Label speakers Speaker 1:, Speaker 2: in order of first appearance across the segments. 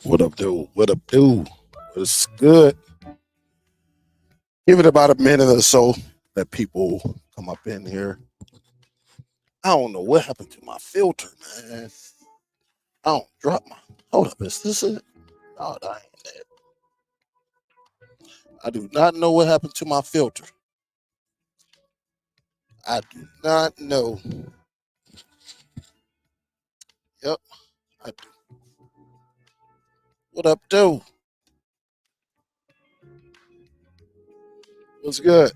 Speaker 1: What up, dude? What up, dude? It's good. Give it about a minute or so that people come up in here. I don't know what happened to my filter, man. I don't drop my. Hold up, is this it? Oh, that ain't it. I do not know what happened to my filter. I do not know. Yep, I do. What up, dude? What's good?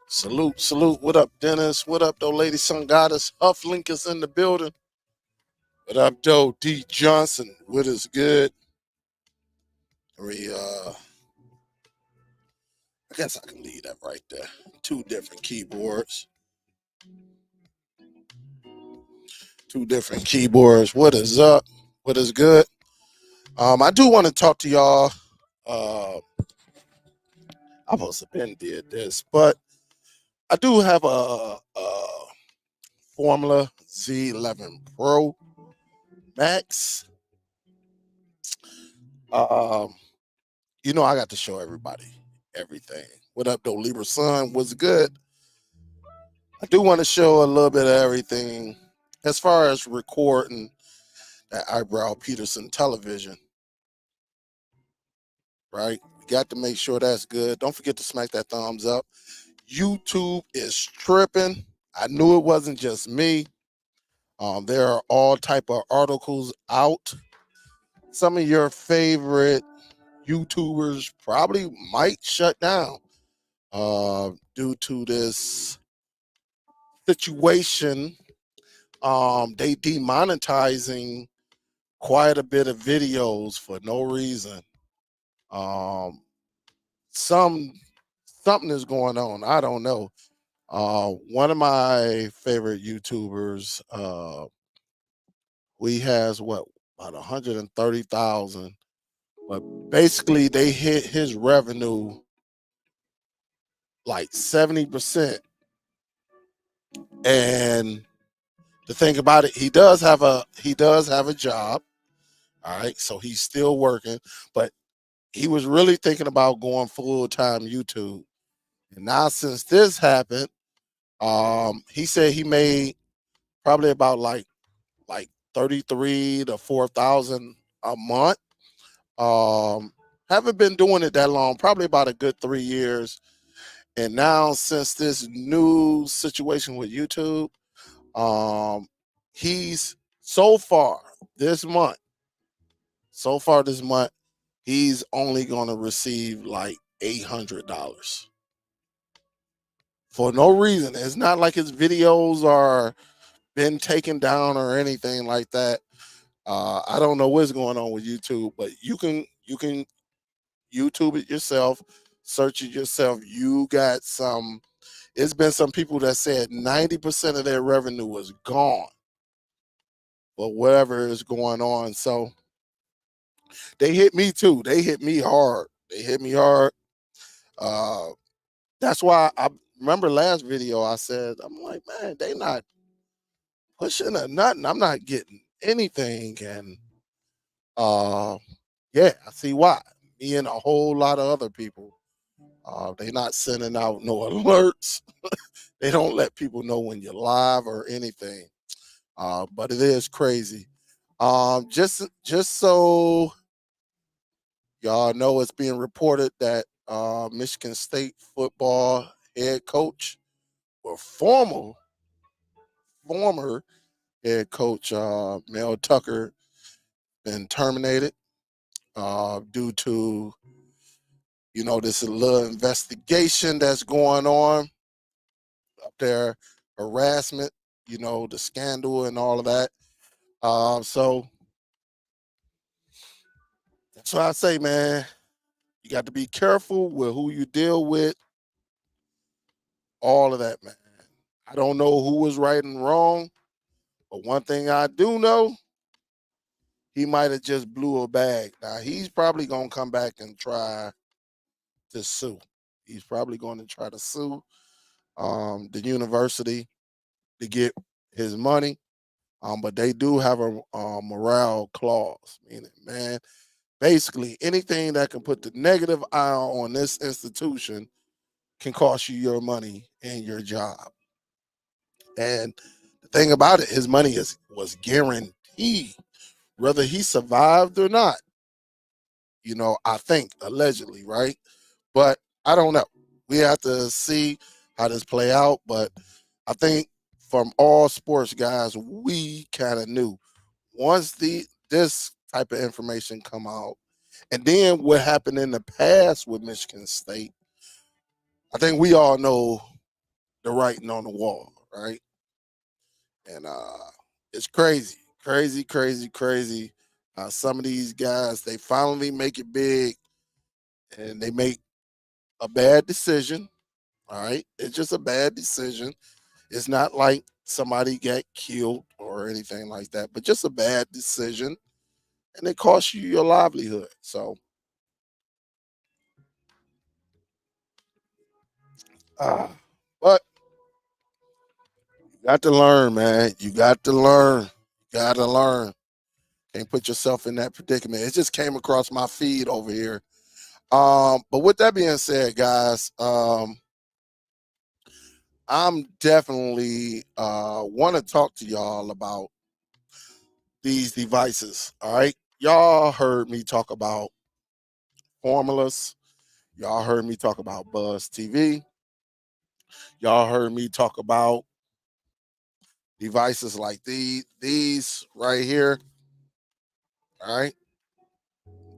Speaker 1: Salute, salute. What up, Dennis? What up, though, lady son goddess? Hufflink is in the building. What up, though, D Johnson? What is good? We I guess I can leave that right there. Two different keyboards. Two different keyboards. What is up? What is good? I do want to talk to y'all. I must have been did this, but I do have a Formula Z11 Pro Max. Um, I got to show everybody everything. What up, though, Libra Sun? What's good? I do want to show a little bit of everything as far as recording that eyebrow Peterson television, right? We got to make sure that's good. Don't forget to smack that thumbs up. YouTube is tripping. I knew it wasn't just me. There are all type of articles out. Some of your favorite YouTubers probably might shut down due to this situation. They demonetizing quite a bit of videos for no reason. Um, something is going on. I don't know. One of my favorite YouTubers, he has what about 130,000, but basically they hit his revenue like 70%. And the thing about it, he does have a job. All right, so he's still working, but he was really thinking about going full time YouTube. And now since this happened, he said he made probably about like 33 to 4,000 a month. Haven't been doing it that long, probably about a good 3 years. And now since this new situation with YouTube, um, he's this month, so far this month, he's only gonna receive like $800 for no reason. It's not like his videos are been taken down or anything like that. I don't know what's going on with YouTube, but you can YouTube it yourself, search it yourself. You got some. It's been some people that said 90% of their revenue was gone, but whatever is going on. So they hit me too. They hit me hard. They hit me hard. Uh, that's why I remember last video I said I'm like, man, they not pushing or nothing. I'm not getting anything, and uh, yeah, I see why. Me and a whole lot of other people. They not sending out no alerts. They don't let people know when you're live or anything. But it is crazy. Just so y'all know, it's being reported that Michigan State football head coach or former head coach Mel Tucker been terminated due to this little investigation that's going on up there, harassment, the scandal and all of that. So that's why I say, man, you got to be careful with who you deal with, all of that, man. I don't know who was right and wrong, but one thing I do know, he might have just blew a bag. Now he's probably gonna come back and try to sue. He's probably going to try to sue the university to get his money. But they do have a morale clause, meaning, man, basically anything that can put the negative eye on this institution can cost you your money and your job. And the thing about it, his money was guaranteed, whether he survived or not. I think allegedly, right? But I don't know. We have to see how this play out. But I think from all sports guys, we kind of knew once this type of information come out, and then what happened in the past with Michigan State, I think we all know the writing on the wall, right? And it's crazy, crazy, crazy, crazy. Some of these guys, they finally make it big, and they make a bad decision. All right, it's just a bad decision. It's not like somebody got killed or anything like that, but just a bad decision, and it costs you your livelihood. So, uh, but you got to learn, man. You got to learn. You got to learn. Can't put yourself in that predicament. It just came across my feed over here. But with that being said, guys, I'm definitely want to talk to y'all about these devices. All right, y'all heard me talk about formulas. Y'all heard me talk about Buzz TV. Y'all heard me talk about devices like these right here. All right,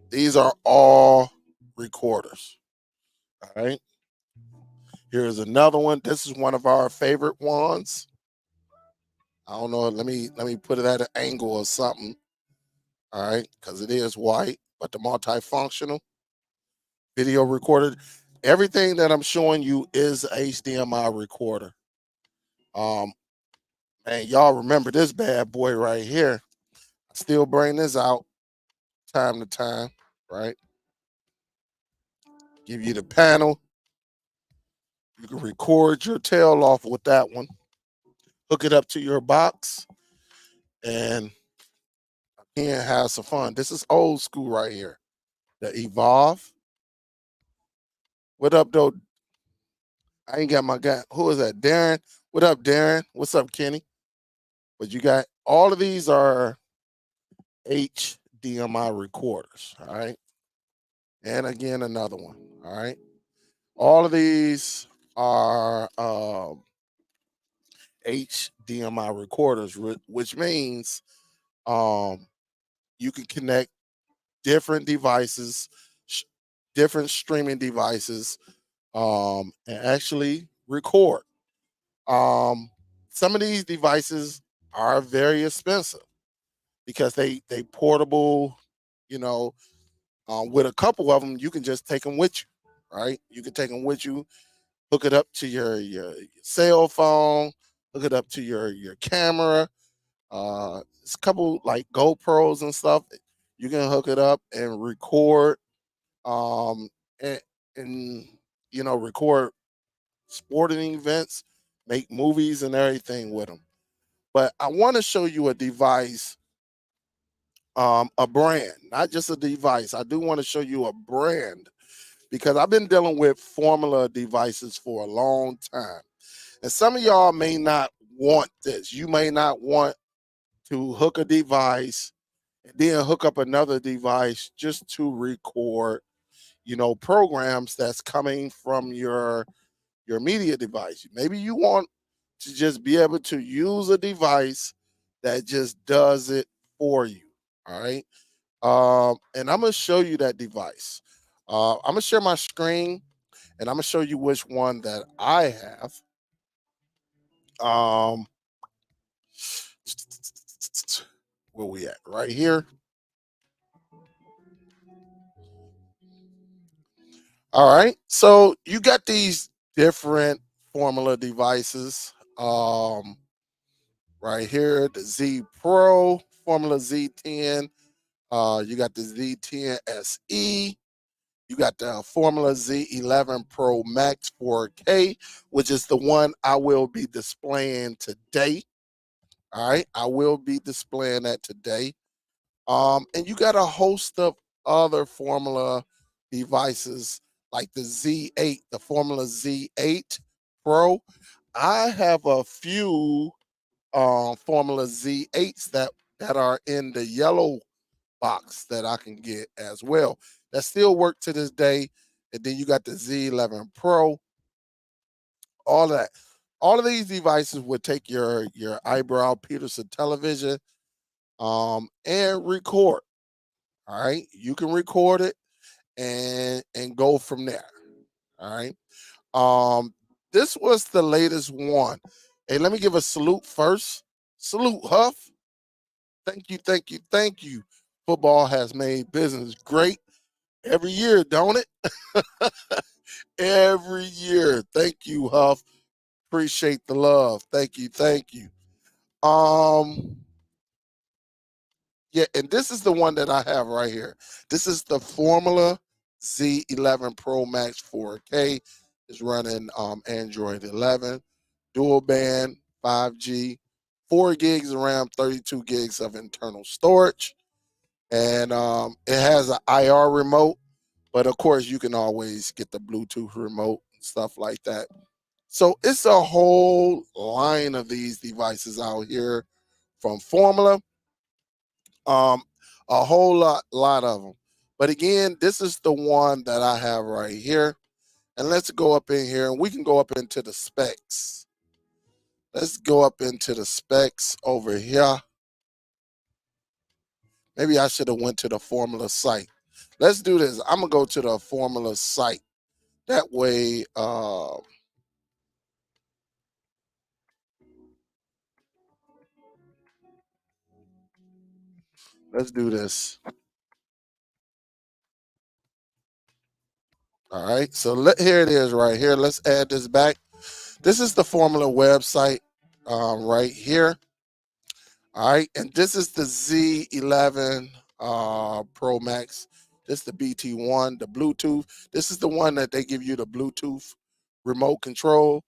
Speaker 1: these are all recorders. All right, here's another one. This is one of our favorite ones. I don't know. Let me put it at an angle or something. All right, because it is white, but the multifunctional video recorder. Everything that I'm showing you is HDMI recorder. Um, and y'all remember this bad boy right here. I still bring this out time to time, right? Give you the panel. You can record your tail off with that one. Hook it up to your box and again have some fun. This is old school right here. The Evolve. What up, though? I ain't got my guy. Who is that? Darren. What up, Darren? What's up, Kenny? But you got all of these are HDMI recorders. All right. And again, another one. All right. All of these are HDMI recorders, which means um, you can connect different devices, different streaming devices, and actually record. Um, some of these devices are very expensive because they portable. You know, with a couple of them, you can just take them with you. Right? You can take them with you, hook it up to your cell phone, hook it up to your camera. It's a couple like GoPros and stuff. You can hook it up and record, um, and, and record sporting events, make movies and everything with them. But I want to show you a device, a brand, not just a device. I do want to show you a brand because I've been dealing with formula devices for a long time. And some of y'all may not want this. You may not want to hook a device and then hook up another device just to record, programs that's coming from your media device. Maybe you want to just be able to use a device that just does it for you. All right. And I'm gonna show you that device. I'm gonna share my screen and I'm gonna show you which one that I have. Um, where we at? Right here. All right. So you got these different formula devices. Right here, the Z Pro, Formula Z10. You got the Z10 SE. You got the Formula Z11 Pro Max 4K, which is the one I will be displaying today. All right, I will be displaying that today. And you got a host of other Formula devices like the Z8, the Formula Z8 Pro. I have a few Formula Z8s that are in the yellow box that I can get as well. That still work to this day. And then you got the Z11 Pro, all that. All of these devices would take your eyebrow Peterson television and record. All right, you can record it and go from there. All right. This was the latest one. Hey, let me give a salute first. Salute, Huff. Thank you, thank you, thank you. Football has made business great every year, don't it? Every year. Thank you, Huff. Appreciate the love. Thank you, thank you. Um, yeah, and this is the one that I have right here. This is the Formula Z11 Pro Max 4K. It's running Android 11, dual band, 5G, 4 gigs of RAM, 32 gigs of internal storage, and it has an IR remote. But of course, you can always get the Bluetooth remote and stuff like that. So it's a whole line of these devices out here from Formula. Um, a whole lot of them. But again, this is the one that I have right here. And let's go up in here and we can go up into the specs. Let's go up into the specs over here. Maybe I should have went to the Formula site. Let's do this. I'm gonna go to the Formula site. That way, let's do this. All right. So here it is right here. Let's add this back. This is the Formula website right here. All right, and this is the Z11 Pro Max. This is the BT1, the Bluetooth. This is the one that they give you the Bluetooth remote control.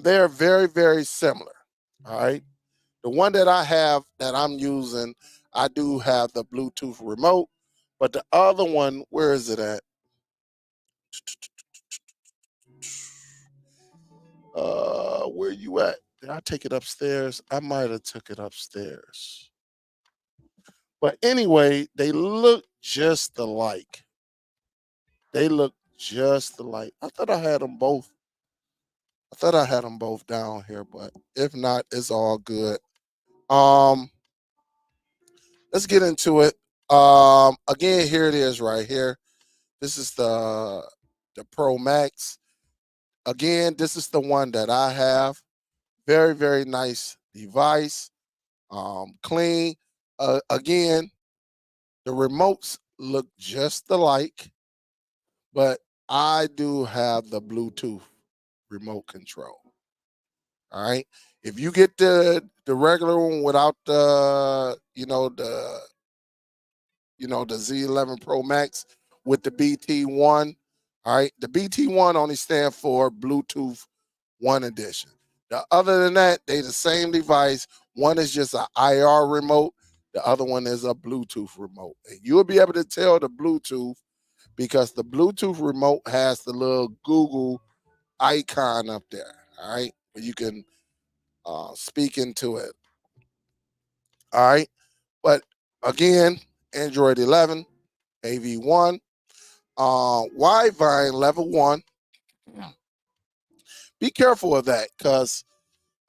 Speaker 1: They're very, very similar. All right. The one that I have that I'm using, I do have the Bluetooth remote, but the other one, where is it at? Where you at? Did I take it upstairs? I might have took it upstairs. But anyway, they look just alike. They look just alike. I thought I had them both. I thought I had them both down here, but if not, it's all good. Um, let's get into it. Again, here it is right here. This is the Pro Max. Again, this is the one that I have. Very, very nice device. Clean. Again, the remotes look just alike, but I do have the Bluetooth remote control. All right. If you get the regular one without the Z11 Pro Max with the BT1, all right, the BT1 only stand for Bluetooth One Edition. Other than that, they the same device. One is just an IR remote. The other one is a Bluetooth remote. And you'll be able to tell the Bluetooth because the Bluetooth remote has the little Google icon up there. All right, where you can speak into it. All right, but again, Android 11, AV1, Wi-Fi level 1. Be careful of that because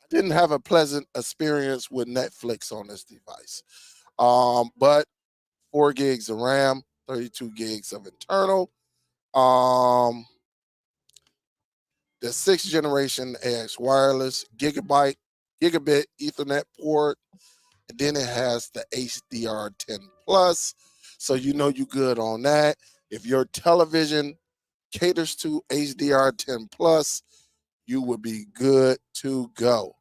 Speaker 1: I didn't have a pleasant experience with Netflix on this device. But 4 gigs of RAM, 32 gigs of internal. Um, the 6th generation AX wireless, gigabit Ethernet port, and then it has the HDR10 plus. So you know you good on that. If your television caters to HDR10 plus, you would be good to go.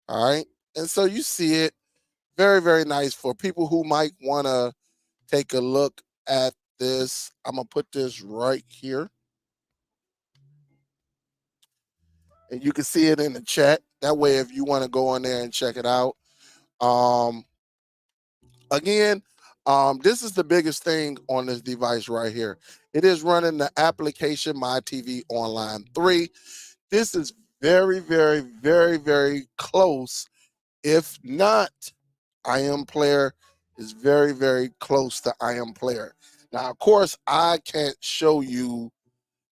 Speaker 1: All right. And so you see it very, very nice for people who might want to take a look at this. I'm going to put this right here and you can see it in the chat. That way, if you want to go on there and check it out, Um, again, this is the biggest thing on this device right here. It is running the application My TV Online 3. This is very, very, very, very close. If not, I Am Player is very, very close to I Am Player. Now, of course, I can't show you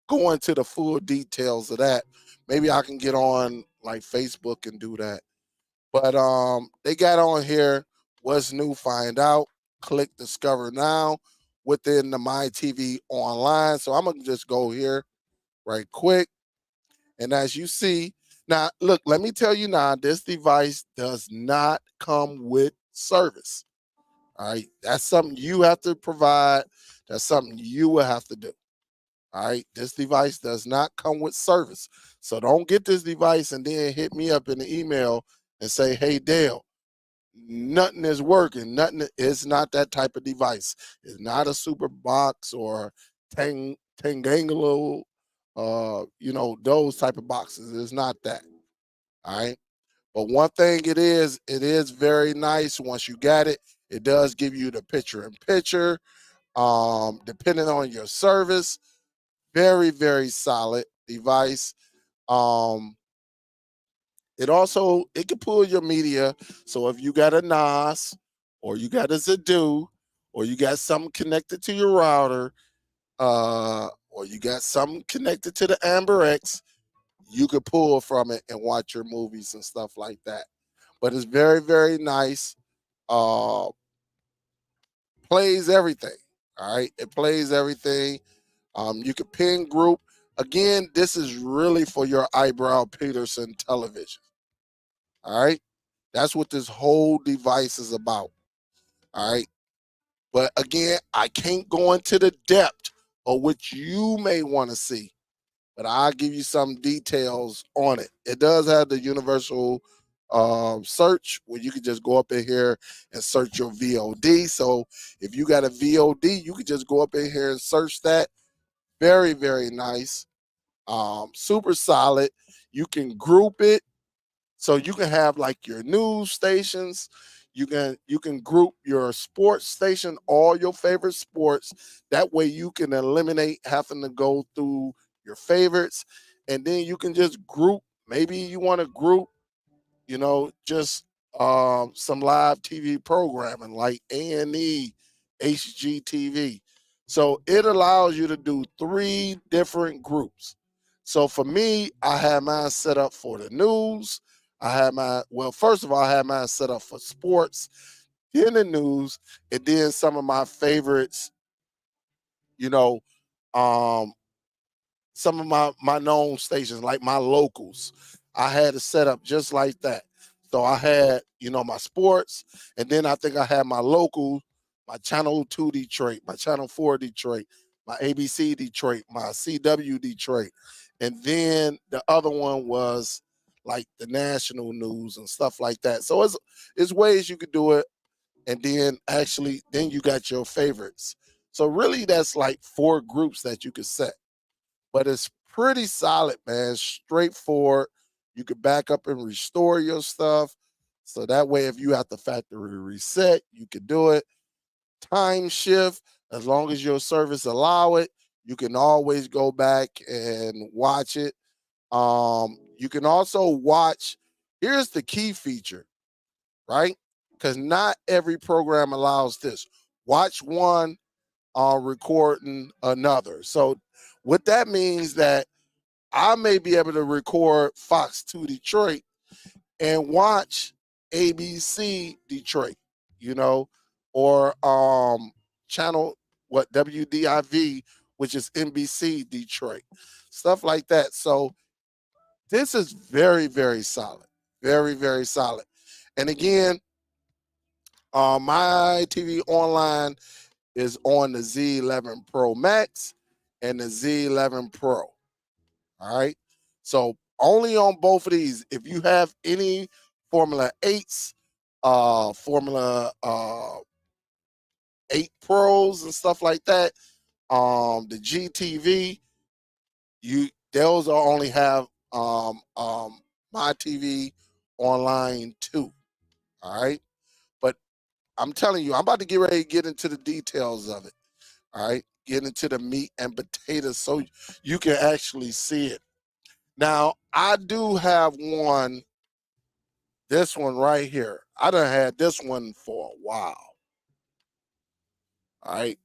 Speaker 1: go into the full details of that. Maybe I can get on like Facebook and do that. But they got on here, what's new, find out, click discover now within the My TV Online. So I'm gonna just go here right quick. And as you see, now look, let me tell you now, this device does not come with service. All right. That's something you have to provide. That's something you will have to do. All right. This device does not come with service. So don't get this device and then hit me up in the email and say, hey, Dale, nothing is working. Nothing. It's not that type of device. It's not a super box or Tangangalo, those type of boxes. It's not that. All right. But one thing it is very nice. Once you got it, it does give you the picture in picture. Depending on your service, very, very solid device. Um, it can pull your media. So if you got a NAS or you got a Zadu or you got something connected to your router, or you got something connected to the Amber X, you could pull from it and watch your movies and stuff like that. But it's very, very nice. Uh, Plays everything. All right, it plays everything. You can pin group. Again, this is really for your eyebrow Peterson television. All right, that's what this whole device is about. All right, but again, I can't go into the depth of what you may want to see, but I'll give you some details on it. It does have the universal search where you can just go up in here and search your VOD. So if you got a VOD, you can just go up in here and search that. Very, very nice. Super solid. You can group it. So you can have like your news stations. You can group your sports station, all your favorite sports. That way you can eliminate having to go through your favorites. And then you can just group. Maybe you want to group, just some live TV programming like A&E, HGTV. So it allows you to do 3 different groups. So for me, I had mine set up for the news. First of all, I had mine set up for sports, then the news, and then some of my favorites, you know, um, some of my known stations, like my locals. I had it set up just like that. So I had, my sports, and then I think I had my local, my Channel 2 Detroit, my Channel 4 Detroit, my ABC Detroit, my CW Detroit. And then the other one was like the national news and stuff like that. So it's ways you could do it. And then you got your favorites. So really that's like 4 groups that you could set, but it's pretty solid, man. Straightforward. You can back up and restore your stuff. So that way, if you have to factory reset, you can do it. Time shift, as long as your service allow it, you can always go back and watch it. You can also watch. Here's the key feature, right? Because not every program allows this. Watch one, recording another. So what that means that I may be able to record Fox 2 Detroit and watch ABC Detroit, you know, or channel WDIV, which is NBC Detroit, stuff like that. So this is very, very solid, very, very solid. And again, my TV online is on the Z11 Pro Max and the Z11 Pro. All right. So only on both of these, if you have any Formula 8s, Formula 8 Pros and stuff like that, the GTV, those are only have my TV online too. All right. I'm telling you, I'm about to get ready to get into the details of it. All right, get into the meat and potatoes so you can actually see it. Now, I do have one, this one right here. I done had this one for a while. All right.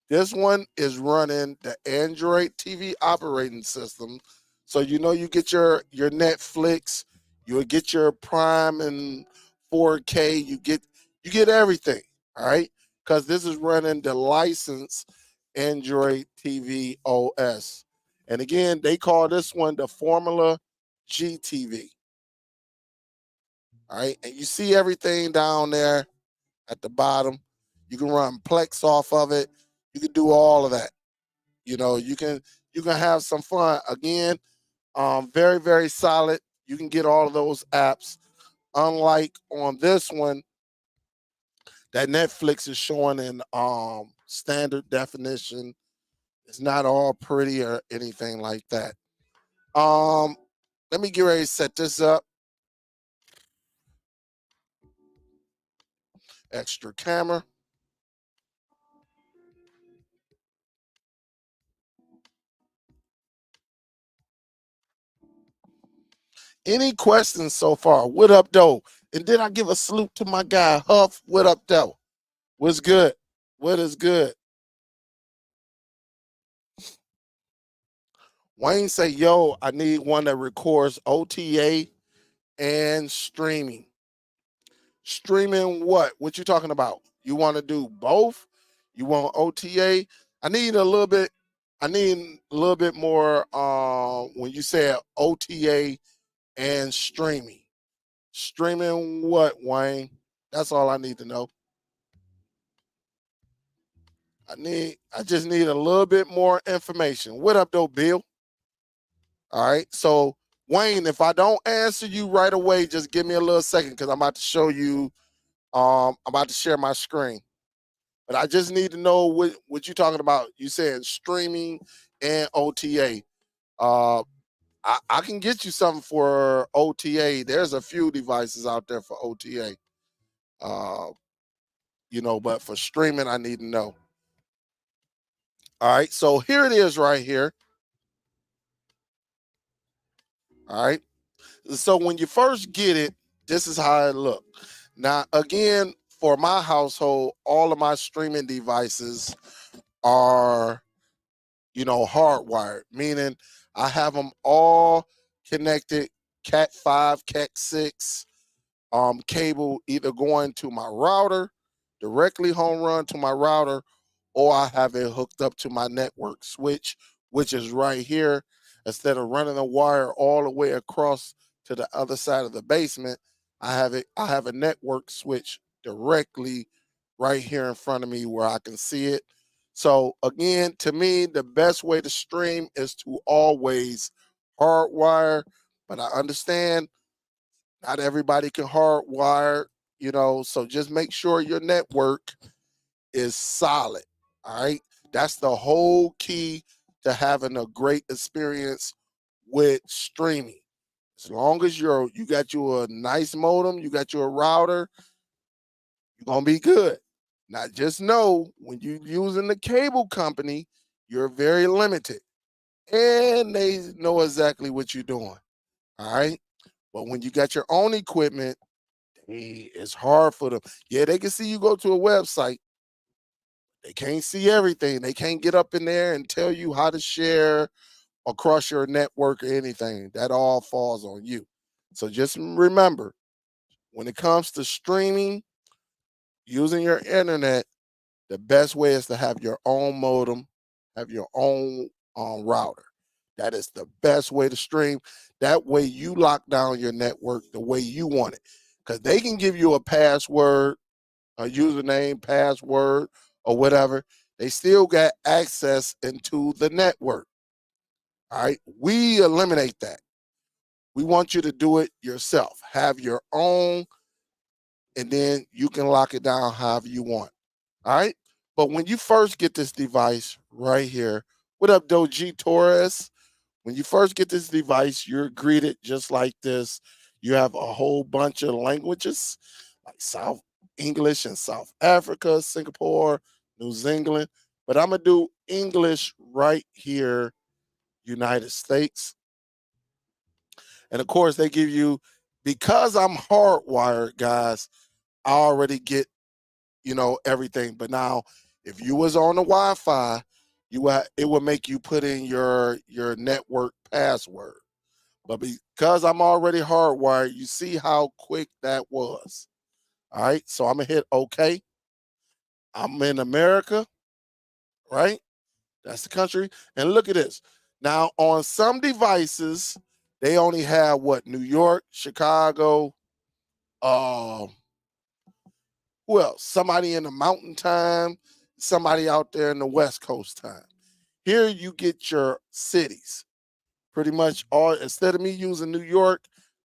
Speaker 1: This one is running the Android TV operating system. So you know you get your Netflix, you'll get your Prime and 4K, you get everything, all right? Because this is running the licensed Android TV OS. And again, they call this one the Formula GTV. All right. And you see everything down there at the bottom. You can run Plex off of it. You can do all of that. You can have some fun. Again, very, very solid. You can get all of those apps. Unlike on this one, that Netflix is showing in standard definition. It's not all pretty or anything like that. Um, Let me get ready to set this up. Extra camera. Any questions so far? What up, though? And then I give a salute to my guy, Huff. What up, though? What's good? What is good? Wayne say, yo, I need one that records OTA and streaming. Streaming what? What you talking about? You want to do both? You want OTA? I need a little bit. I need a little bit more when you say OTA and streaming. Streaming what, Wayne? That's all I need to know. I just need a little bit more information. What up though, Bill? All right. So Wayne, if I don't answer you right away, just give me a little second because I'm about to show you. I'm about to share my screen. But I just need to know what you're talking about. You said streaming and OTA. Uh, I can get you something for OTA. There's a few devices out there for OTA. Uh, but for streaming, I need to know. All right, so here it is right here. All right. So when you first get it, this is how it look. Now, again, for my household, all of my streaming devices are, hardwired, meaning I have them all connected, Cat 5, Cat 6, cable either going to my router, directly home run to my router, or I have it hooked up to my network switch, which is right here. Instead of running a wire all the way across to the other side of the basement, I have a network switch directly right here in front of me where I can see it. So again, to me, the best way to stream is to always hardwire, but I understand not everybody can hardwire, so just make sure your network is solid. All right. That's the whole key to having a great experience with streaming. As long as you got you a nice modem, you got you a router, you're gonna be good. Now just know when you're using the cable company, you're very limited. And they know exactly what you're doing. All right. But when you got your own equipment, it's hard for them. Yeah, they can see you go to a website. They can't see everything. They can't get up in there and tell you how to share across your network or anything. That all falls on you. So just remember, when it comes to streaming, using your internet, the best way is to have your own modem, have your own router. That is the best way to stream. That way you lock down your network the way you want it. Because they can give you a password, a username, password, or whatever. They still got access into the network. All right. We eliminate that. We want you to do it yourself. Have your own, and then you can lock it down however you want. All right. But when you first get this device right here, what up, Doji Torres? When you first get this device, you're greeted just like this. You have a whole bunch of languages like South. English in South Africa, Singapore, New Zealand, but I'm gonna do English right here, United States. And of course, they give you, because I'm hardwired, guys, I already get, everything. But now, if you was on the Wi-Fi, it would make you put in your network password. But because I'm already hardwired, you see how quick that was. All right, so I'm gonna hit OK. I'm in America, right? That's the country. And look at this. Now, on some devices, they only have what? New York, Chicago, um, who else? Somebody in the mountain time, somebody out there in the West Coast time. Here you get your cities. Pretty much all, instead of me using New York,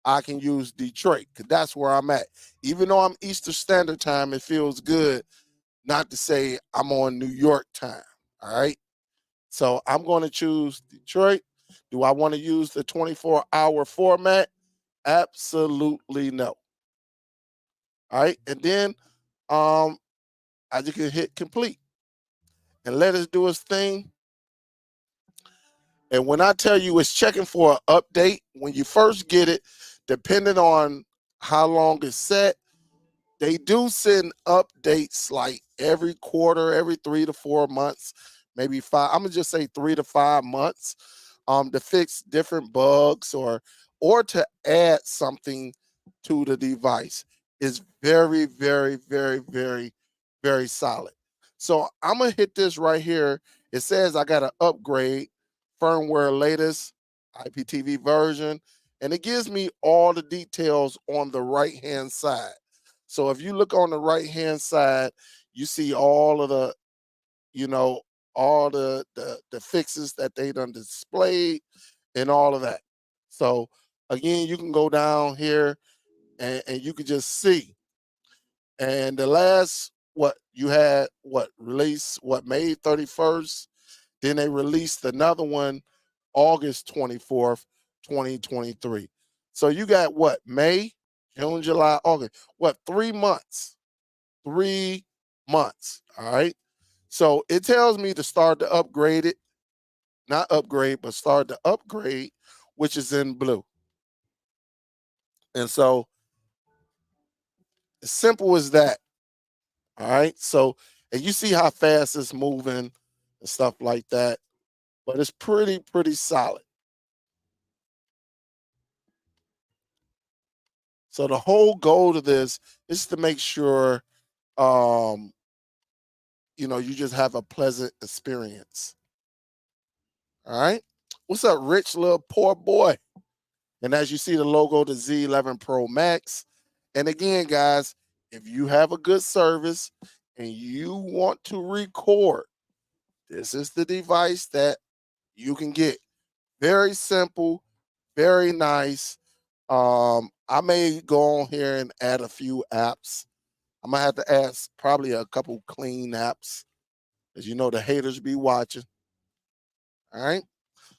Speaker 1: I can use Detroit because that's where I'm at. Even though I'm Eastern Standard Time, it feels good not to say I'm on New York time. All right. So I'm going to choose Detroit. Do I want to use the 24-hour format? Absolutely no. All right. And then I just can hit complete and let us do its thing. And when I tell you it's checking for an update, when you first get it, depending on how long it's set, they do send updates like every quarter, every 3 to 4 months, maybe 5. I'm gonna just say 3 to 5 months, to fix different bugs or to add something to the device. Is very, very, very, very, very solid. So I'm gonna hit this right here. It says I got to upgrade firmware latest IPTV version, and it gives me all the details on the right hand side. So if you look on the right hand side, you see all of the, you know, all the fixes that they done displayed and all of that. So again, you can go down here and you can just see. And the last what you had what release what May 31st, then they released another one August 24th, 2023. So you got what? May, June, July, August. What, 3 months? 3 months. All right. So it tells me to start to upgrade it, not upgrade, but start to upgrade, which is in blue. And so as simple as that. All right. So, and you see how fast it's moving and stuff like that, but it's pretty solid. So the whole goal of this is to make sure, um, you just have a pleasant experience. All right. What's up, Rich, little poor boy? And as you see the logo, the Z11 Pro Max. And again, guys, if you have a good service and you want to record, this is the device that you can get. Very simple, very nice. I may go on here and add a few apps. I'm gonna have to add probably a couple clean apps, as you know the haters be watching. All right.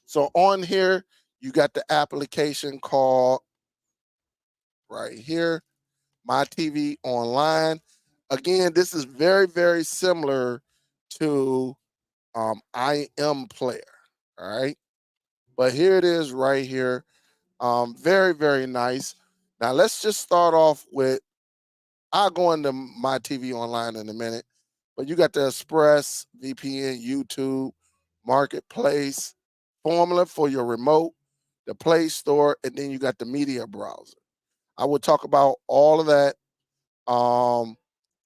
Speaker 1: So on here, you got the application called right here, My TV Online. Again, this is very, very similar to I Am Player. All right. But here it is right here. Very, very nice. Now let's just start off with, I'll go into My TV Online in a minute, but you got the Express, VPN, YouTube, Marketplace, Formula for your remote, the Play Store, and then you got the media browser. I will talk about all of that. Um,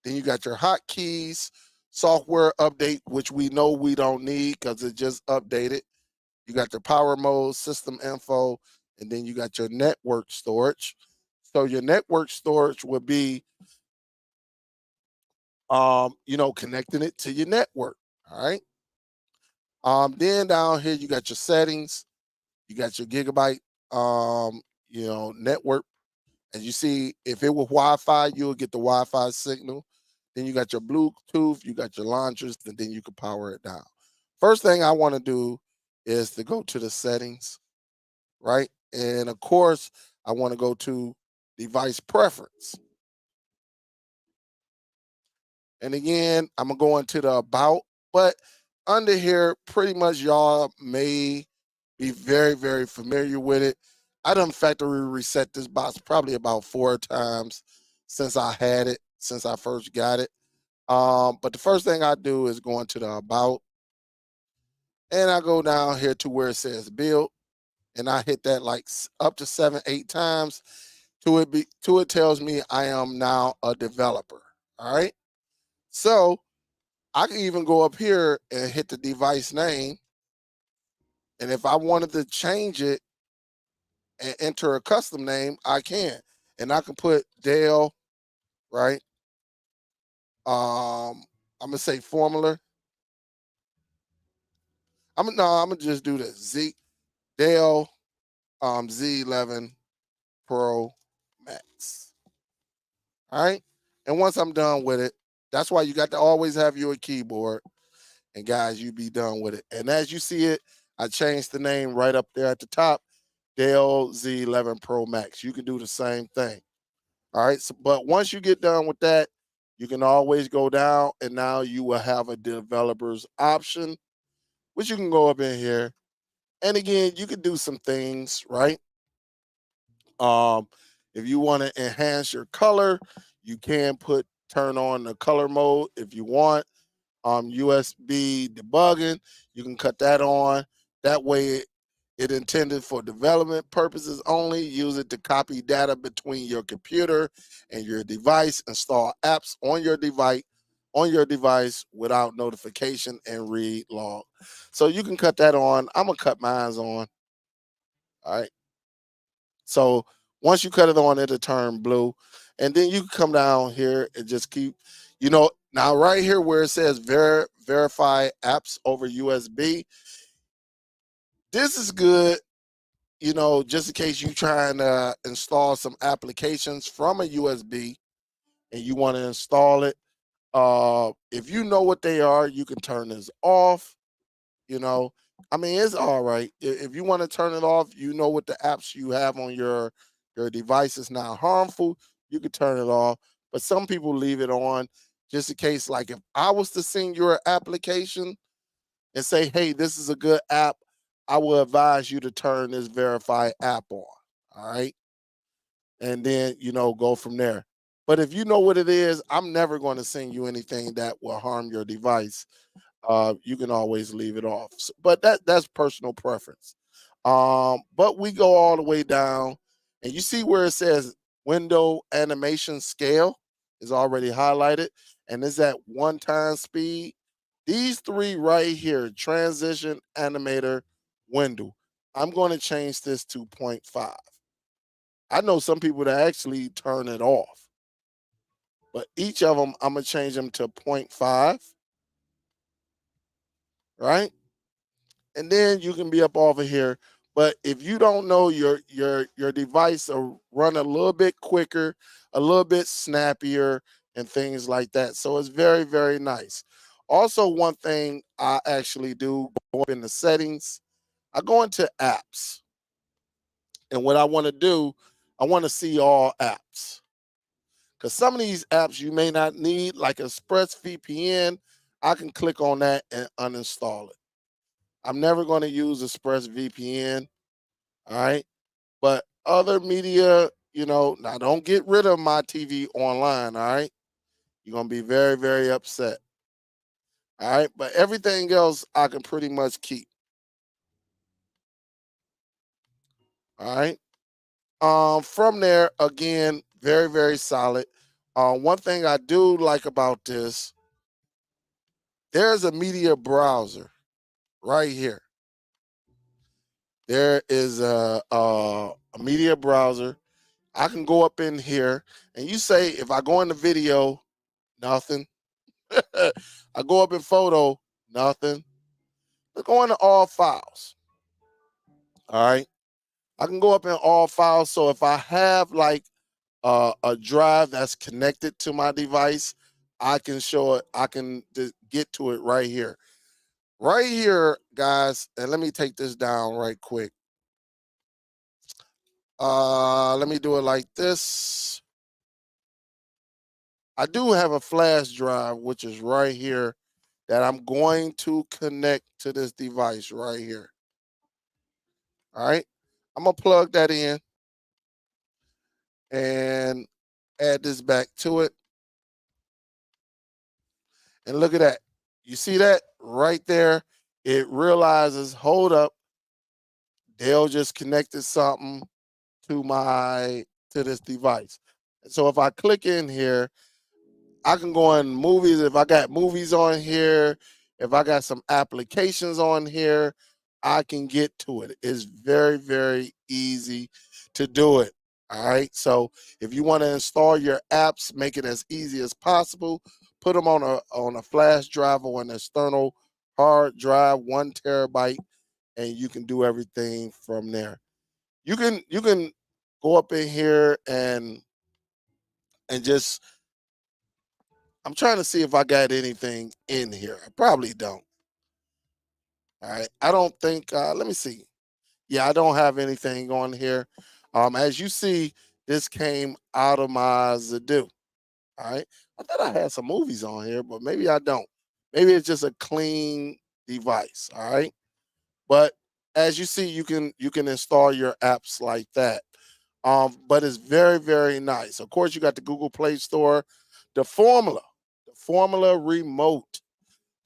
Speaker 1: then you got your hotkeys, software update, which we know we don't need because it just updated. You got your power mode, system info, and then you got your network storage. So your network storage would be, connecting it to your network. All right. Then down here you got your settings. You got your gigabyte, network. As you see, if it was Wi-Fi, you'll get the Wi-Fi signal. Then you got your Bluetooth, you got your launchers, and then you can power it down. First thing I want to do is to go to the settings, right? And of course, I want to go to device preference. And again, I'm gonna go into the about, but under here, pretty much y'all may be very, very familiar with it. I done factory reset this box probably about 4 times since I had it, since I first got it. But the first thing I do is go into the about, and I go down here to where it says build, and I hit that like up to 7, 8 times to it tells me I am now a developer. All right. So I can even go up here and hit the device name. And if I wanted to change it and enter a custom name, I can. And I can put Dell, right? I'm gonna say Formuler. I'm gonna just do this. Dell Z11 Pro Max. All right. And once I'm done with it, that's why you got to always have your keyboard. And guys, you be done with it. And as you see it, I changed the name right up there at the top, Dell Z11 Pro Max. You can do the same thing. All right. So, but once you get done with that, you can always go down and now you will have a developer's option, which you can go up in here. And again, you can do some things, right? Um, if you want to enhance your color, you can turn on the color mode if you want. USB debugging, you can cut that on. That way, it intended for development purposes only. Use it to copy data between your computer and your device. Install apps on your device without notification and read log. So you can cut that on. I'm gonna cut mine on. All right. So once you cut it on, it'll turn blue. And then you can come down here and just keep, now right here where it says verify apps over USB, this is good, just in case you trying to install some applications from a USB and you want to install it. If you know what they are, you can turn this off. you know I mean, it's all right. If you want to turn it off, what the apps you have on your device is not harmful, you can turn it off. But some people leave it on just in case, like if I was to send your application and say, hey, this is a good app, I will advise you to turn this verify app on. All right. And then go from there. But if you know what it is, I'm never going to send you anything that will harm your device. You can always leave it off. But that's personal preference. But we go all the way down, and you see where it says window animation scale is already highlighted, and is at 1 time speed. These three right here, transition animator window. I'm going to change this to 0.5. I know some people that actually turn it off, but each of them, I'm going to change them to 0.5, right? And then you can be up over here. But if you don't know, your device will run a little bit quicker, a little bit snappier, and things like that. So it's very, very nice. Also, one thing I actually do, go up in the settings, I go into apps. And what I want to do, I want to see all apps. Because some of these apps you may not need, like ExpressVPN, I can click on that and uninstall it. I'm never going to use ExpressVPN. All right. But other media, now don't get rid of my TV online. All right. You're going to be very, very upset. All right. But everything else I can pretty much keep. All right. From there, again, very, very solid. One thing I do like about this, there's a media browser right here. There is a media browser. I can go up in here and you say, if I go into video, nothing. I go up in photo, nothing. Let's go into all files. All right. I can go up in all files. So if I have like a drive that's connected to my device, I can show it. I can get to it right here. Right here, guys. And let me take this down right quick. Let me do it like this. I do have a flash drive, which is right here, that I'm going to connect to this device right here. All right. I'm going to plug that in and add this back to it. And look at that. You see that right there? It realizes, hold up, Dale just connected something to this device. So if I click in here, I can go in movies. If I got movies on here, if I got some applications on here, I can get to it. It's very, very easy to do it. All right. So if you want to install your apps, make it as easy as possible. Put them on a flash drive or an external hard drive, 1 terabyte, and you can do everything from there. You can go up in here and just, I'm trying to see if I got anything in here. I probably don't. All right. I don't think let me see. Yeah, I don't have anything on here. As you see, this came out of my Zado. All right. I thought I had some movies on here, but maybe I don't. Maybe it's just a clean device. All right. But as you see, you can install your apps like that. But it's very, very nice. Of course, you got the Google Play Store, the Formula Remote.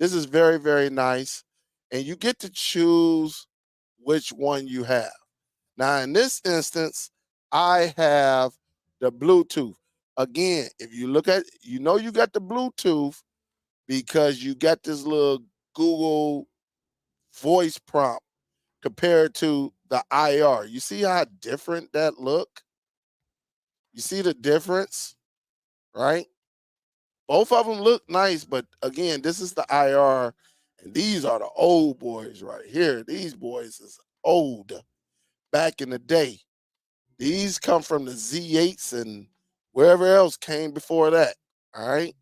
Speaker 1: This is very, very nice. And you get to choose which one you have. Now, in this instance, I have the Bluetooth. Again, if you look at, you got the Bluetooth because you got this little Google voice prompt compared to the IR. You see how different that look? You see the difference, right? Both of them look nice, but again, this is the IR, and these are the old boys right here. These boys is old back in the day. These come from the Z8s and wherever else came before that. All right.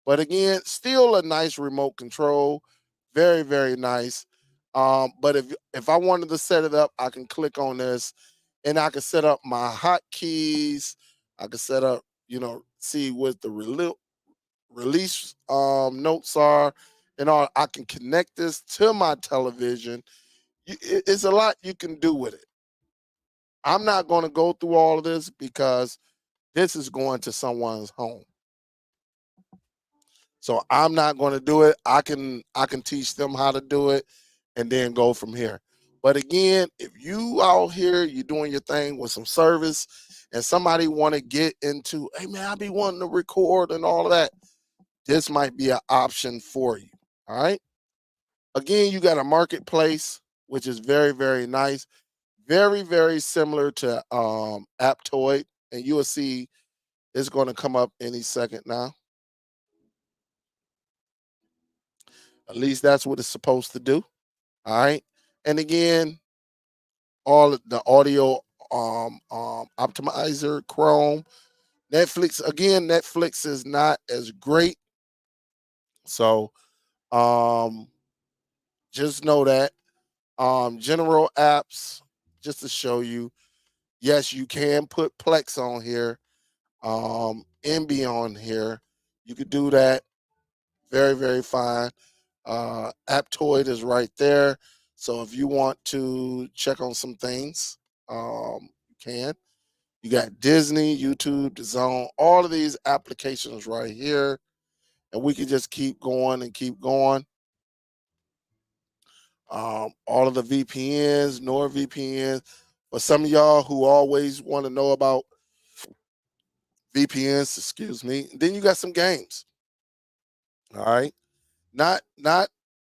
Speaker 1: But again, still a nice remote control. Very, very nice. But if I wanted to set it up, I can click on this and I can set up my hotkeys. I can set up, see what the release notes are and all. I can connect this to my television. It's a lot you can do with it. I'm not going to go through all of this because this is going to someone's home. So I'm not going to do it. I can teach them how to do it and then go from here. But again, if you out here, you're doing your thing with some service and somebody want to get into, hey man, I be wanting to record and all of that, this might be an option for you. All right. Again, you got a marketplace, which is very, very nice. Very, very similar to Aptoid. And you will see it's going to come up any second now. At least that's what it's supposed to do. All right. And again, all of the audio optimizer, Chrome, Netflix. Again, Netflix is not as great. So um just know that. General apps, just to show you, yes, you can put Plex on here, Envy on here. You could do that. Very, very fine. Aptoid is right there. So if you want to check on some things, you can. You got Disney, YouTube, the Zone, all of these applications right here. And we can just keep going and keep going. All of the VPNs, NordVPNs. For some of y'all who always want to know about VPNs, excuse me, then you got some games. All right. Not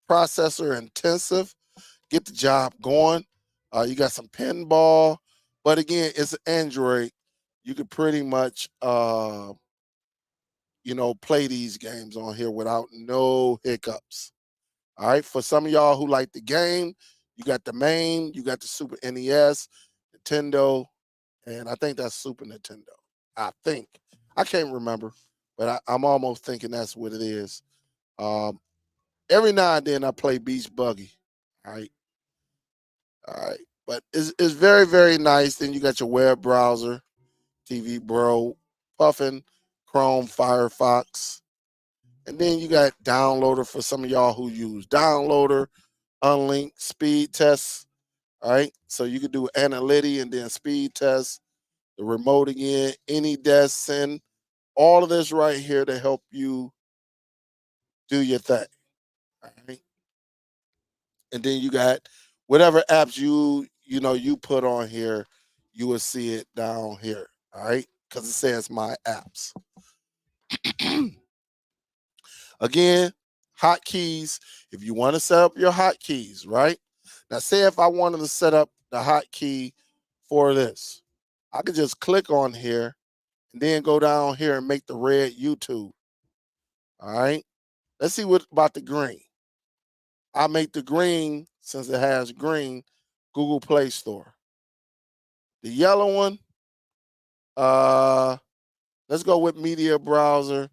Speaker 1: processor intensive, get the job going. You got some pinball, but again, it's an Android. You could pretty much, play these games on here without no hiccups. All right. For some of y'all who like the game, you got the main, you got the Super NES, Nintendo, and I think that's Super Nintendo. I think. I can't remember, but I'm almost thinking that's what it is. Um, every now and then I play Beach Buggy. All right. All right. But it's very, very nice. Then you got your web browser, TV Bro, Puffin, Chrome, Firefox. And then you got downloader for some of y'all who use downloader, unlink, speed tests. All right. So you can do analytic and then speed test, the remote again, any desk send, all of this right here to help you do your thing. All right. And then you got whatever apps you put on here, you will see it down here. All right. Because it says my apps. Again, hotkeys. If you want to set up your hotkeys, right? Now, say if I wanted to set up the hotkey for this, I could just click on here and then go down here and make the red YouTube. All right. Let's see what about the green. I make the green, since it has green, Google Play Store. The yellow one, uh, let's go with media browser,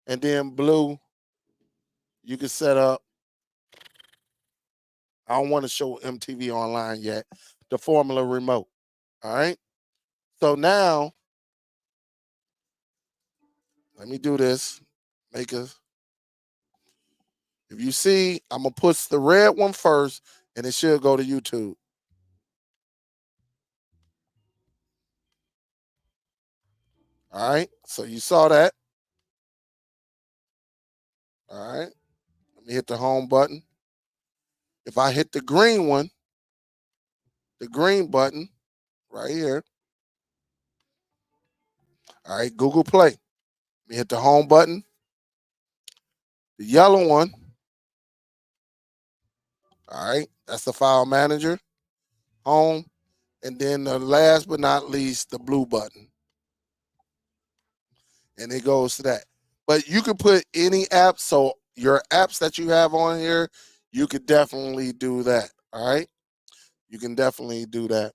Speaker 1: and then blue, you can set up. I don't want to show MTV online yet. The Formula remote. All right. So now, let me do this. If you see, I'm gonna push the red one first, and it should go to YouTube. All right. So you saw that. All right. Let me hit the home button. If I hit the green one, the green button right here. All right, Google Play. Let me hit the home button. The yellow one. All right, that's the file manager. Home. And then the last but not least, the blue button. And it goes to that. But you can put any app. So your apps that you have on here, you could definitely do that. All right. You can definitely do that.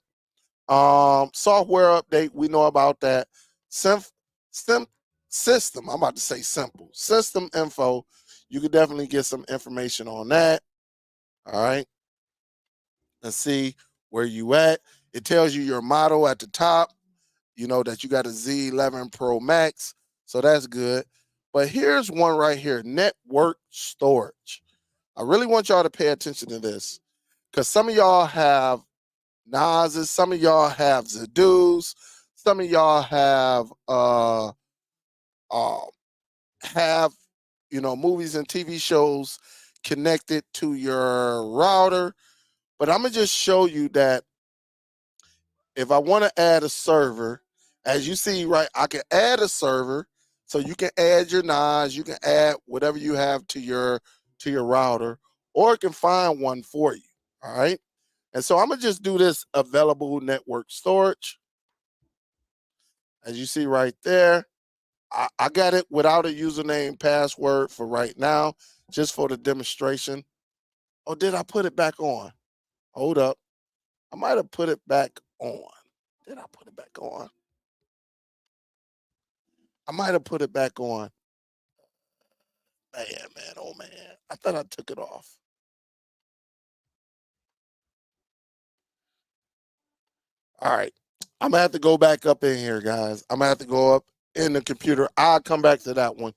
Speaker 1: Software update, we know about that. System, I'm about to say simple. System info, you could definitely get some information on that. All right. And see where you at. It tells you your model at the top, that you got a Z11 Pro Max. So that's good. But here's one right here, network storage. I really want y'all to pay attention to this because some of y'all have Nas's, some of y'all have Zadoos, some of y'all uh have movies and TV shows connected to your router. But I'm gonna just show you that if I want to add a server, as you see, right, I can add a server. So you can add your NAS, you can add whatever you have to your router, or it can find one for you. All right. And so I'm gonna just do this available network storage. As you see right there, I got it without a username password for right now, just for the demonstration. Oh, did I put it back on? Hold up. I might have put it back on. Did I put it back on? I might have put it back on. Man, oh man. I thought I took it off. All right. I'm gonna have to go back up in here, guys. I'm gonna have to go up in the computer. I'll come back to that one.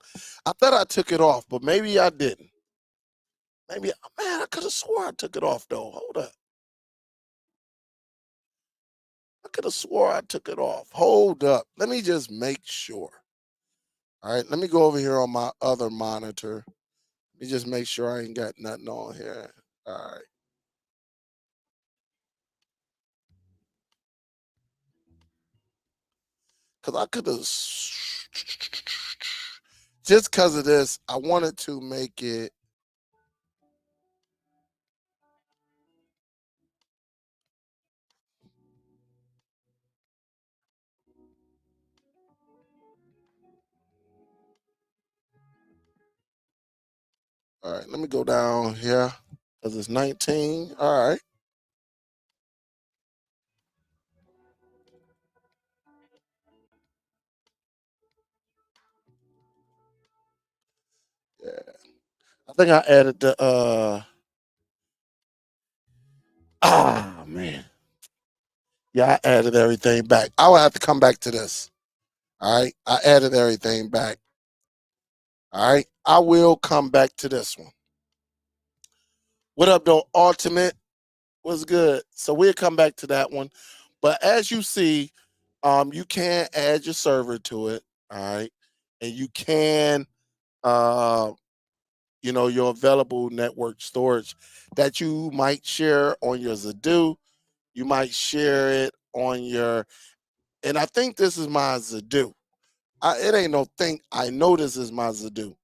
Speaker 1: I thought I took it off, but maybe I didn't. Maybe, man, I could have swore I took it off though. Hold up. I could have swore I took it off. Hold up. Let me just make sure. All right. Let me go over here on my other monitor. Let me just make sure I ain't got nothing on here. All right. Because I could have, just because of this, I wanted to make it. All right. Let me go down here because it's 19. All right. Yeah. I think I added the, man. Yeah, I added everything back. I will have to come back to this. All right, I added everything back. All right, I will come back to this one. What up, though? Ultimate was good. So we'll come back to that one. But as you see, you can add your server to it. All right, and you can, uh, your available network storage that you might share on your Zadoo. You might share it on your, and I think this is my Zadoo. It ain't no thing. I know this is my Zadoo.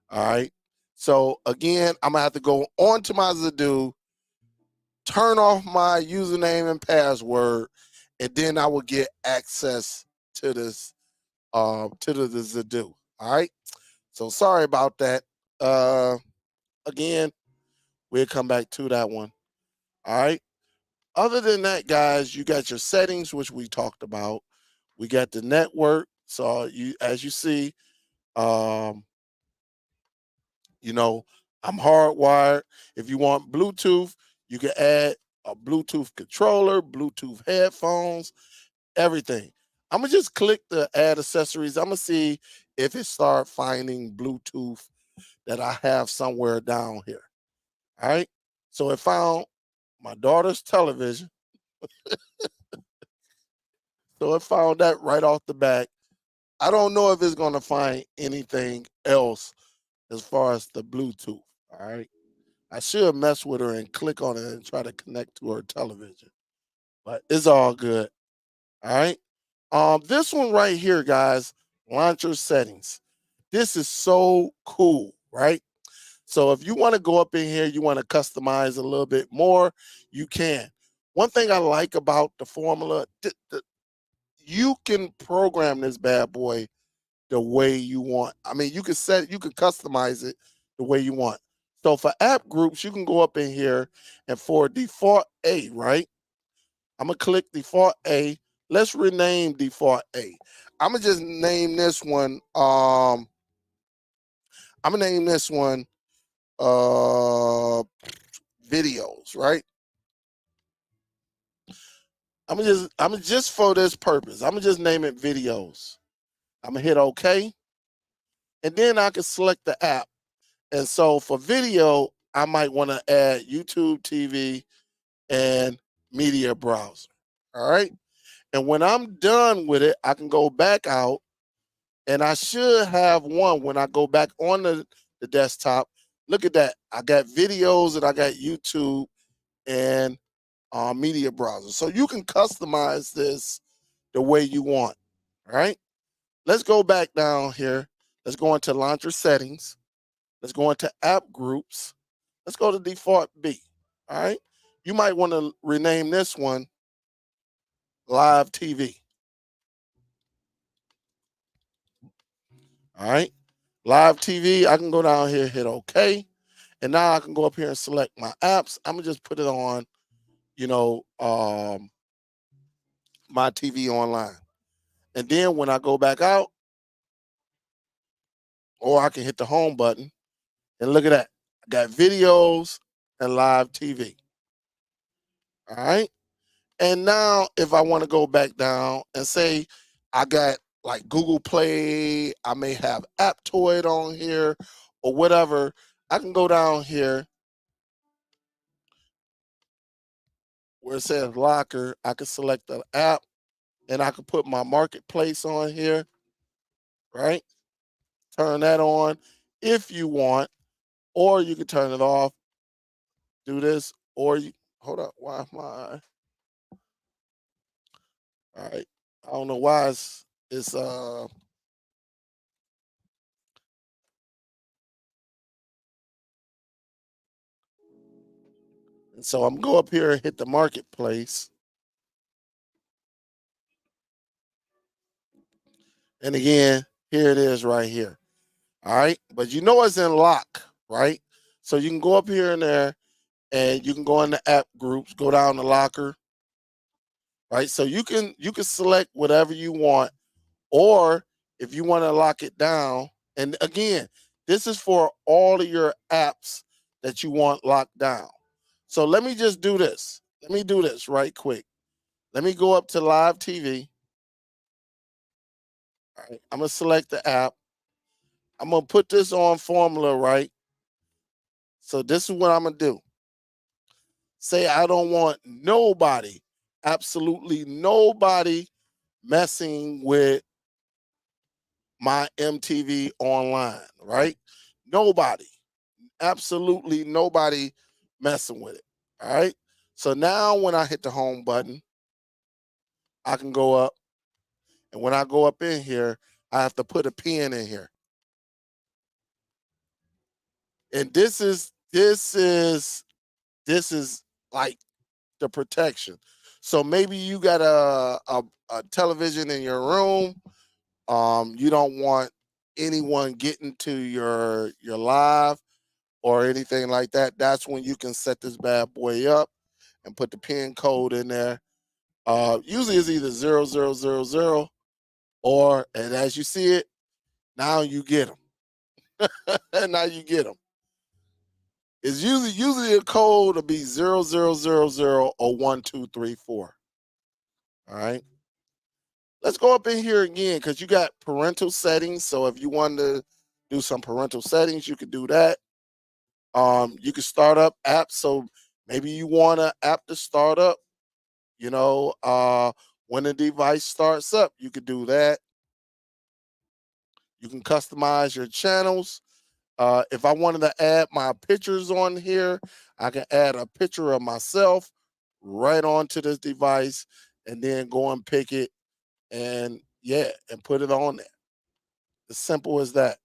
Speaker 1: All right. So again, I'm gonna have to go onto my Zadoo, turn off my username and password, and then I will get access to this the Zadoo. All right. So sorry about that. Again, we'll come back to that one. All right. Other than that, guys, you got your settings, which we talked about. We got the network. So as you see, um, you know, I'm hardwired. If you want Bluetooth, you can add a Bluetooth controller, Bluetooth headphones, everything. I'm gonna just click the add accessories. I'm gonna see if it start finding Bluetooth that I have somewhere down here. All right. So it found my daughter's television. So it found that right off the bat. I don't know if it's gonna find anything else as far as the Bluetooth. All right. I should mess with her and click on it and try to connect to her television, but it's all good. All right. This one right here, guys, launcher settings. This is so cool, right? So if you want to go up in here, you want to customize a little bit more, you can. One thing I like about the formula, you can program this bad boy the way you want. I mean, you can customize it the way you want. So for app groups, you can go up in here and for default A, right? I'm gonna click default A. Let's rename default A. I'm gonna just name this one. I'm gonna name this one uh videos, right? I'm gonna just for this purpose. I'm gonna just name it videos. I'm gonna hit OK, and then I can select the app. And so for video, I might want to add YouTube TV and media browser. All right. And when I'm done with it, I can go back out and I should have one when I go back on the desktop. Look at that. I got videos and I got YouTube and media browser. So you can customize this the way you want. All right. Let's go back down here. Let's go into launcher settings. Let's go into app groups. Let's go to default B. All right. You might want to rename this one live TV. All right. Live TV. I can go down here, hit OK. And now I can go up here and select my apps. I'm going to just put it on, you know, my TV online. And then when I go back out, or I can hit the home button and look at that. I got videos and live TV. All right. And now, if I want to go back down and say I got like Google Play, I may have Aptoid on here or whatever, I can go down here where it says locker. I can select the app and I can put my marketplace on here, right? Turn that on if you want, or you can turn it off, do this, or you hold up. Why am I? All right. I don't know why it's and so I'm go up here and hit the marketplace. And again, here it is right here. All right. But you know it's in lock, right? So you can go up here and there and you can go in the app groups, go down to locker, right? So you can select whatever you want, or if you want to lock it down, and again, this is for all of your apps that you want locked down. So let me just do this. Let me do this right quick. Let me go up to live TV. All right, I'm gonna select the app. I'm gonna put this on Formula, right? So this is what I'm gonna do. Say I don't want nobody, absolutely nobody, messing with my MTV online, right? Nobody, absolutely nobody messing with it. All right. So now when I hit the home button, I can go up. And when I go up in here, I have to put a pin in here. And this is like the protection. So maybe you got a television in your room. You don't want anyone getting to your live or anything like that. That's when you can set this bad boy up and put the pin code in there. Usually it's either 0000 or, and as you see it, now you get them. And now you get them. It's usually a code will be 0000 or 1234. All right. Let's go up in here again because you got parental settings. So if you want to do some parental settings, you can do that. You can start up apps. So maybe you want an app to start up, you know, when the device starts up, you could do that. You can customize your channels. If I wanted to add my pictures on here, I can add a picture of myself right onto this device and then go and pick it and yeah, and put it on there. As simple as that.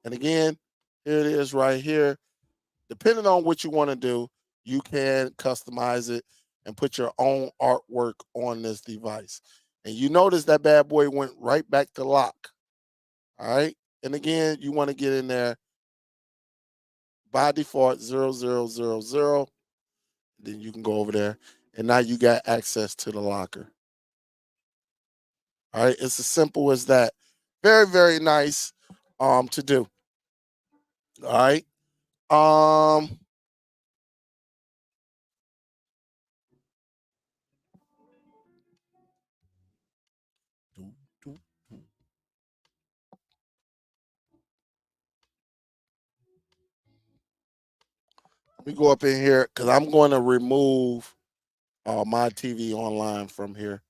Speaker 1: And again, here it is right here. Depending on what you want to do, you can customize it and put your own artwork on this device. And you notice that bad boy went right back to lock. All right. And again, you want to get in there by default 0000. Then you can go over there and now you got access to the locker. All right. It's as simple as that. Very, very nice to do. All right. Um, let me go up in here because I'm going to remove my TV online from here.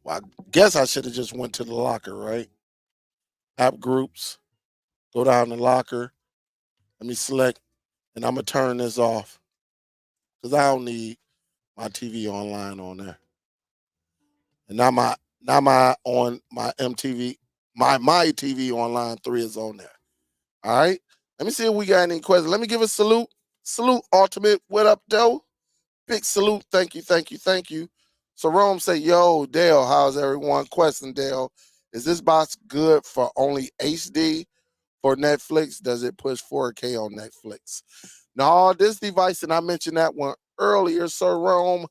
Speaker 1: Well, I guess I should have just went to the locker, right? App groups, go down to locker. Let me select, and I'm gonna turn this off because I don't need my TV online on there. And now my on my MTV, my TV online 3 is on there. All right. Let me see if we got any questions. Let me give a salute. Salute Ultimate. What up, though? Big salute. Thank you, thank you, thank you. So Rome say, yo, Dale, how's everyone? Question, Dale. Is this box good for only HD for Netflix? Does it push 4K on Netflix? No, this device, and I mentioned that one earlier, Sir Rome.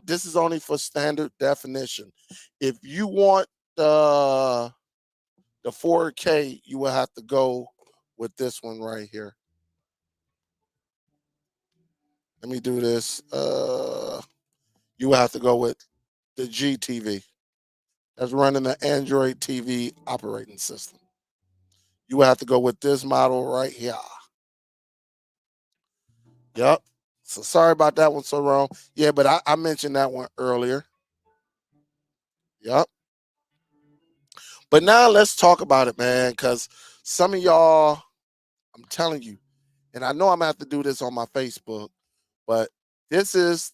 Speaker 1: This is only for standard definition. If you want the 4K, you will have to go with this one right here. Let me do this. You will have to go with the GTV. That's running the Android TV operating system. You will have to go with this model right here. Yep. So sorry about that one, so wrong. Yeah, but I mentioned that one earlier. Yep. But now let's talk about it, man, because some of y'all, I'm telling you, and I know I'm gonna have to do this on my Facebook, but this is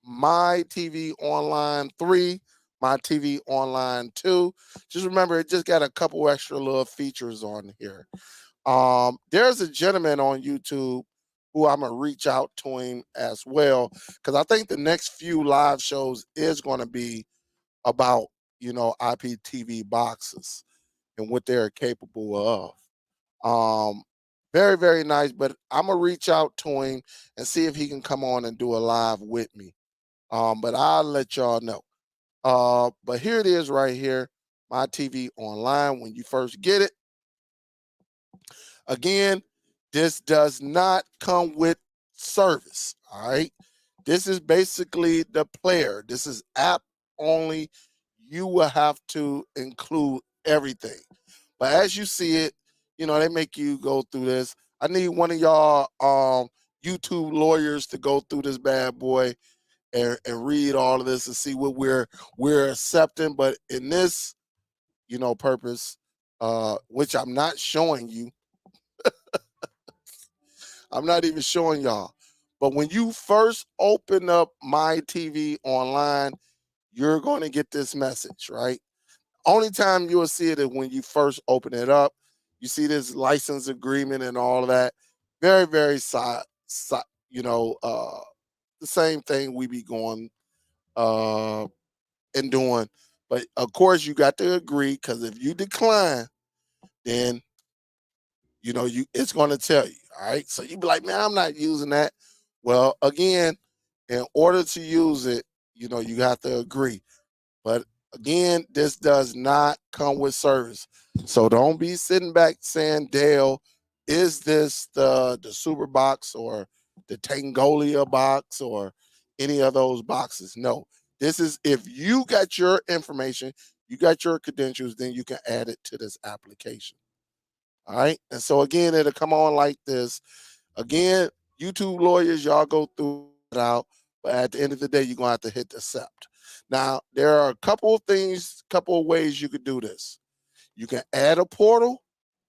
Speaker 1: my TV online 3, my TV online 2. Just remember, it just got a couple extra little features on here. There's a gentleman on YouTube who I'm gonna reach out to him as well because I think the next few live shows is going to be about IPTV boxes and what they're capable of. Very, very nice. But I'm gonna reach out to him and see if he can come on and do a live with me. But I'll let y'all know. But here it is right here, my TV online. When you first get it, again, this does not come with service. All right, This is basically the player. This is app only. You will have to include everything. But as you see it, they make you go through this. I need one of y'all YouTube lawyers to go through this bad boy and read all of this and see what we're accepting. But in this, purpose, which I'm not showing you, I'm not even showing y'all. But when you first open up my TV online, you're going to get this message, right? Only time you'll see it is when you first open it up. You see this license agreement and all of that. Very, very the same thing we be going uh, and doing. But of course, you got to agree, because if you decline, then you it's going to tell you. All right, so you be like, man, I'm not using that. Well, again, in order to use it, you have to agree. But again, this does not come with service. So don't be sitting back saying, Dale, is this the super box or the Tangolia box or any of those boxes? No. This is, if you got your information, you got your credentials, then you can add it to this application. All right. And so again, it'll come on like this. Again, YouTube lawyers, y'all go through it out. But at the end of the day, you're going to have to hit accept. Now, there are a couple of things, couple of ways you could do this. You can add a portal,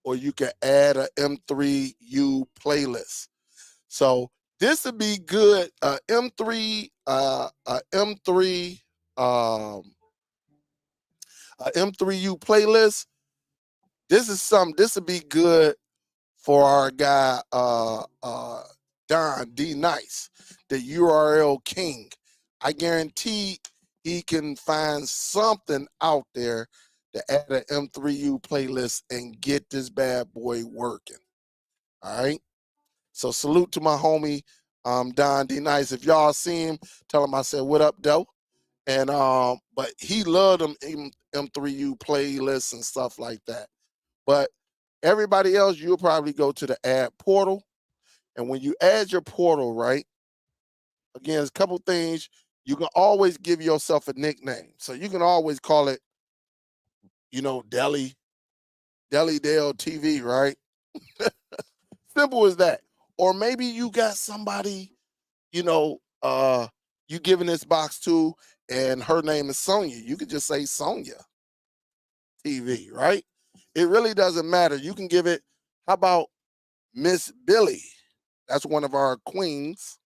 Speaker 1: or you can add a M3U playlist. So this would be good. M3U playlist. This would be good for our guy Don D Nice, the URL king. I guarantee he can find something out there to add an M3U playlist and get this bad boy working. All right. So salute to my homie Don D Nice. If y'all see him, tell him I said what up, Doe. And but he loved them M3U playlists and stuff like that. But everybody else, you'll probably go to the add portal. And when you add your portal, right, again, there's a couple things. You can always give yourself a nickname. So you can always call it, Deli Dale TV, right? Simple as that. Or maybe you got somebody, you know, uh, you giving this box to, and her name is Sonia. You could just say Sonia TV, right? It really doesn't matter. You can give it, how about Miss Billy? That's one of our queens,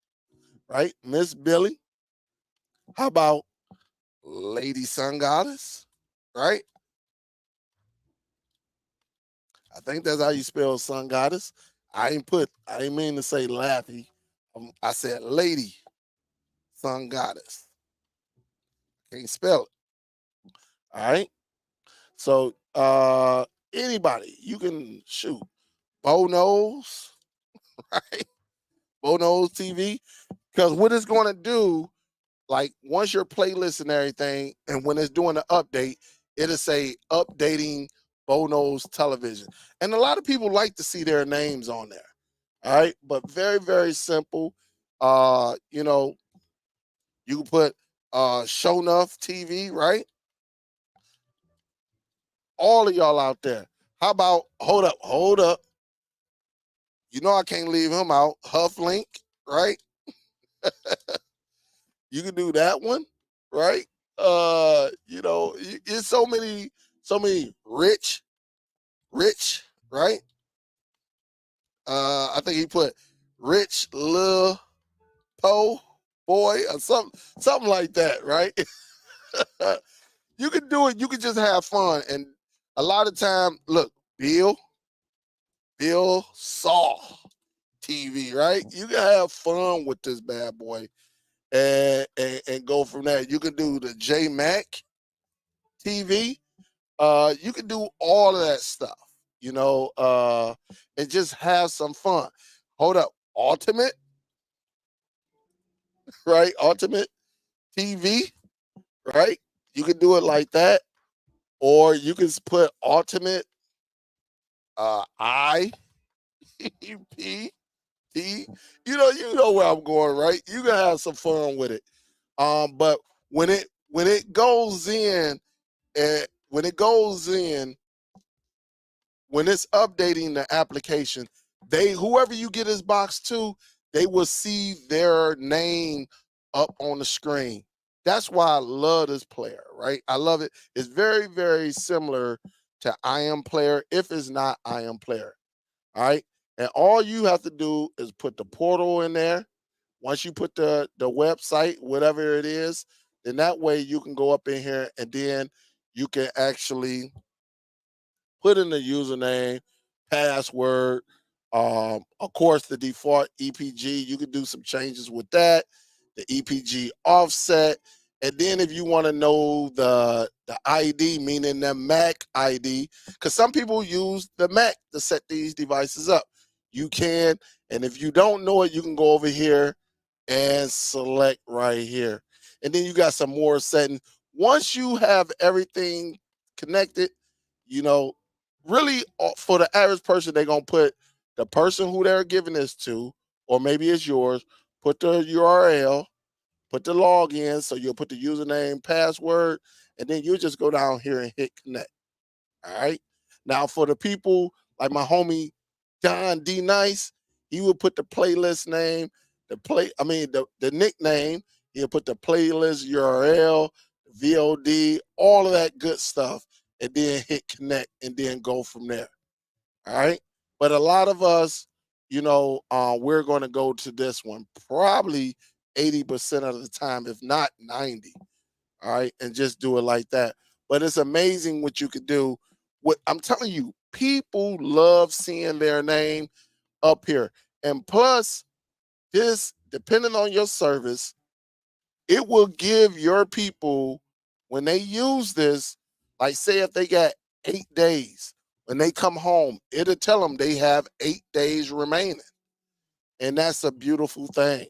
Speaker 1: right? Miss Billy. How about Lady Sun Goddess, right? I think that's how you spell Sun Goddess. I didn't mean to say Laffy. I said Lady Sun Goddess. Can't spell it. All right. So anybody, you can shoot. Bo Knows, right? Bo Knows TV. Because what it's going to do, like once your playlist and everything, and when it's doing the update, it'll say updating Bono's television. And a lot of people like to see their names on there. All right. But very, very simple. You can put Show Enough TV, right? All of y'all out there. How about hold up. I can't leave him out. Huff Link, right? You can do that one, right? It's so many rich, right? I think he put Rich Lil Po Boy or something like that, right? You can do it. You can just have fun, and a lot of time, look, Bill Saw TV, right? You can have fun with this bad boy, and go from there. You can do the J Mac TV. You can do all of that stuff, and just have some fun. Hold up, Ultimate, right? Ultimate TV, right? You can do it like that, or you can put Ultimate IPP He, you know where I'm going, right? You can have some fun with it. But when it goes in, and when it goes in, when it's updating the application, whoever you get this box to, they will see their name up on the screen. That's why I love this player, right? I love it. It's very, very similar to I Am Player, if it's not I Am Player. All right. And all you have to do is put the portal in there. Once you put the website, whatever it is, then that way you can go up in here and then you can actually put in the username, password, of course, the default EPG. You can do some changes with that, the EPG offset. And then if you want to know the ID, meaning the Mac ID, because some people use the Mac to set these devices up. You can, and if you don't know it, you can go over here and select right here. And then you got some more settings. Once you have everything connected, you know, really for the average person, they're gonna put the person who they're giving this to, or maybe it's yours, put the URL, put the login, so you'll put the username, password, and then you just go down here and hit connect. All right. Now for the people like my homie Don D Nice, he would put the playlist name, the nickname, he'll put the playlist URL, VOD, all of that good stuff, and then hit connect and then go from there. All right. But a lot of us, we're going to go to this one probably 80% of the time, if not 90. All right. And just do it like that. But it's amazing what you could do. What I'm telling you, people love seeing their name up here. And plus, this, depending on your service, it will give your people, when they use this, like say if they got 8 days, when they come home, it'll tell them they have 8 days remaining. And that's a beautiful thing.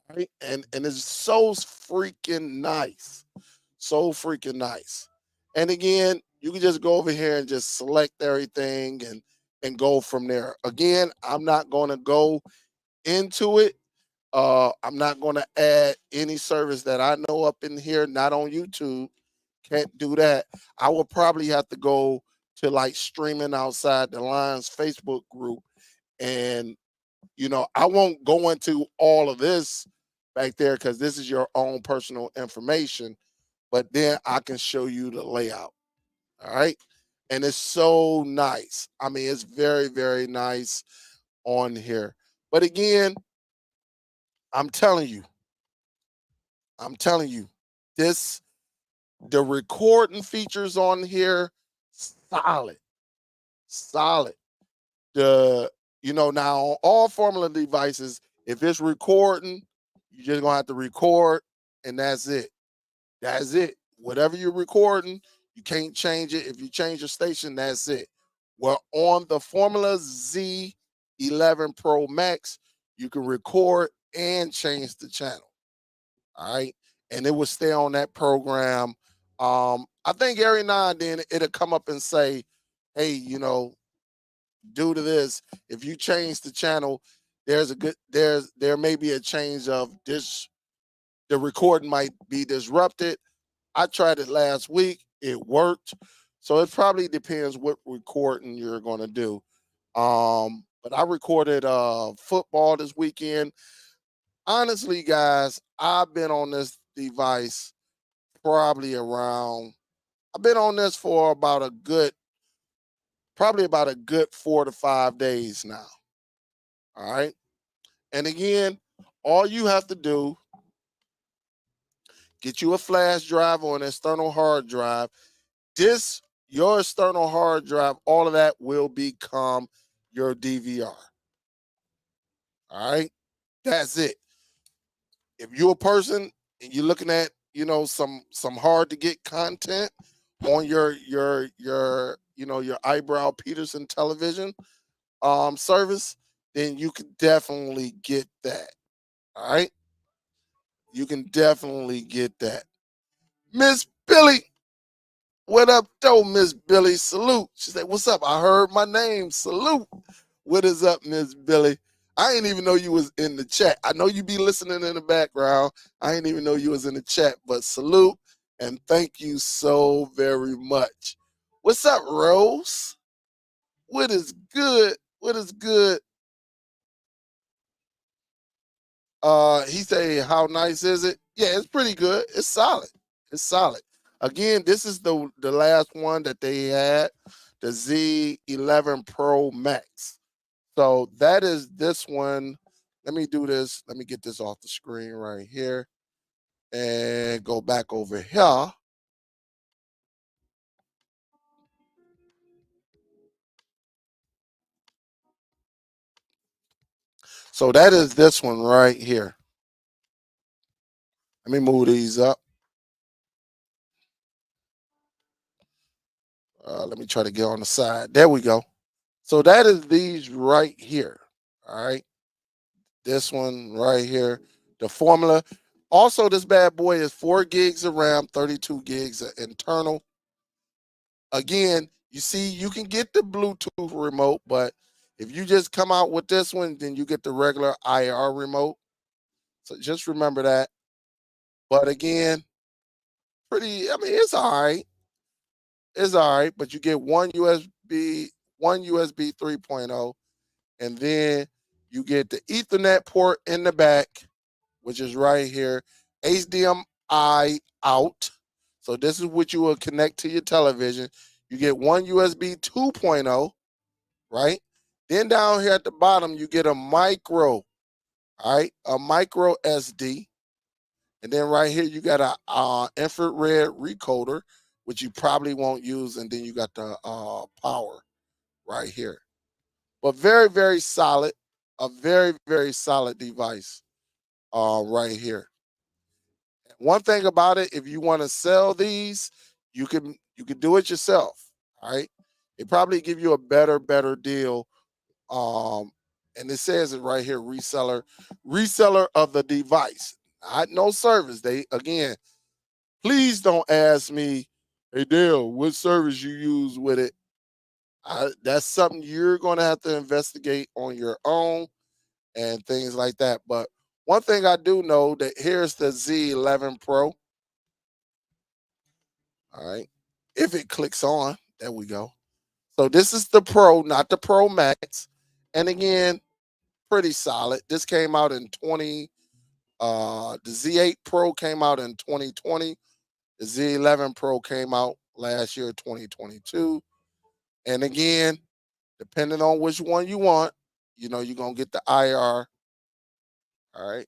Speaker 1: Right? And it's so freaking nice. So freaking nice. And again, you can just go over here and just select everything and go from there. Again, I'm not going to go into it. I'm not going to add any service that I know up in here, not on YouTube. Can't do that. I will probably have to go to like streaming outside the lines Facebook group. And, I won't go into all of this back there because this is your own personal information. But then I can show you the layout. All right. And it's so nice. I mean, it's very, very nice on here. But again, I'm telling you, I'm telling you, this the recording features on here, solid, solid. Now on all Formula devices, if it's recording, you just gonna have to record, and that's it. That's it. Whatever you're recording, you can't change it. If you change your station, that's it. Well, on the Formula Z11 Pro Max, you can record and change the channel. All right. And it will stay on that program. I think every now and then it'll come up and say, hey, due to this, if you change the channel, there may be a change of this, the recording might be disrupted. I tried it last week. It worked. So it probably depends what recording you're going to do. But I recorded football this weekend. Honestly, guys, I've been on this device probably around, I've been on this for probably about a good 4 to 5 days now. All right. And again, all you have to do, get you a flash drive or an external hard drive. Your external hard drive, all of that will become your DVR. All right. That's it. If you're a person and you're looking at, some hard to get content on your eyebrow Peterson television service, then you can definitely get that. All right. You can definitely get that. Miss Billy, what up, though, Miss Billy? Salute. She said, what's up? I heard my name. Salute. What is up, Miss Billy? I ain't even know you was in the chat. I know you be listening in the background. I ain't even know you was in the chat, but salute and thank you so very much. What's up, Rose? What is good? What is good? He say, how nice is it? Yeah, it's pretty good. It's solid. It's solid. Again, this is the last one that they had, the Z11 Pro Max. So that is this one. Let me do this. Let me get this off the screen right here and go back over here. So that is this one right here. Let me move these up. Let me try to get on the side. There we go. So that is these right here. All right. This one right here. The Formula. Also, this bad boy is 4 gigs of RAM, 32 gigs of internal. Again, you see, you can get the Bluetooth remote, but if you just come out with this one, then you get the regular IR remote. So just remember that. But again, pretty, I mean, it's all right. It's all right, but you get one USB 3.0, and then you get the Ethernet port in the back, which is right here, HDMI out. So this is what you will connect to your television. You get one USB 2.0, right? Then down here at the bottom, you get a micro, all right, a micro SD. And then right here, you got a infrared recorder, which you probably won't use. And then you got the power right here. But very, very solid, a very, very solid device right here. One thing about it, if you want to sell these, you can do it yourself. All right. It probably give you a better deal. And it says it right here, reseller of the device. Not no service. They again, please don't ask me, hey Dale, what service you use with it. That's something you're gonna have to investigate on your own and things like that. But one thing I do know that here's the Z11 Pro. All right. If it clicks on, there we go. So this is the Pro, not the Pro Max. And again, pretty solid. This came out in 20 the Z8 Pro came out in 2020. The Z11 Pro came out last year 2022. And again, depending on which one you want, you're going to get the IR, all right?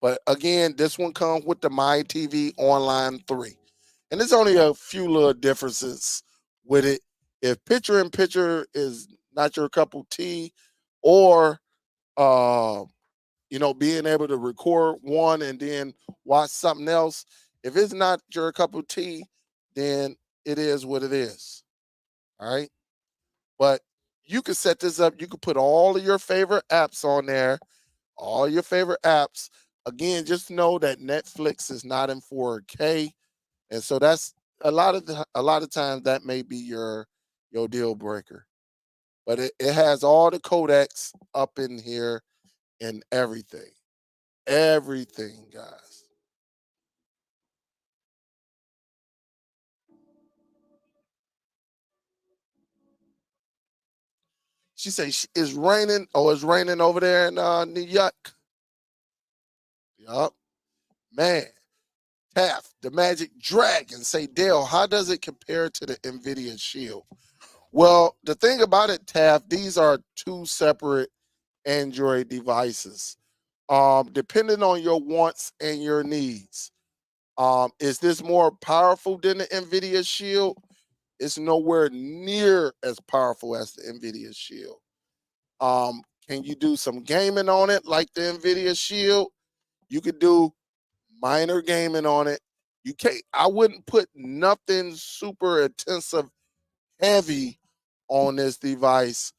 Speaker 1: But again, this one comes with the My TV Online 3. And there's only a few little differences with it. If picture in picture is not your cup of tea, or uh, being able to record one and then watch something else, if it's not your cup of tea, then it is what it is. All right. But you can set this up. You can put all of your favorite apps on there, all your favorite apps. Again, just know that Netflix is not in 4K, and so that's a lot of times that may be your deal breaker. But it has all the codecs up in here and everything, everything, guys. She say it's raining. Oh, it's raining over there in New York. Yup, man. Taft, the Magic Dragon, say, Dale, how does it compare to the NVIDIA Shield? Well, the thing about it, Taft, these are two separate Android devices. Depending on your wants and your needs. Is this more powerful than the NVIDIA Shield? It's nowhere near as powerful as the NVIDIA Shield. Can you do some gaming on it like the NVIDIA Shield? You could do minor gaming on it. You can't. I wouldn't put nothing super intensive, heavy on this device.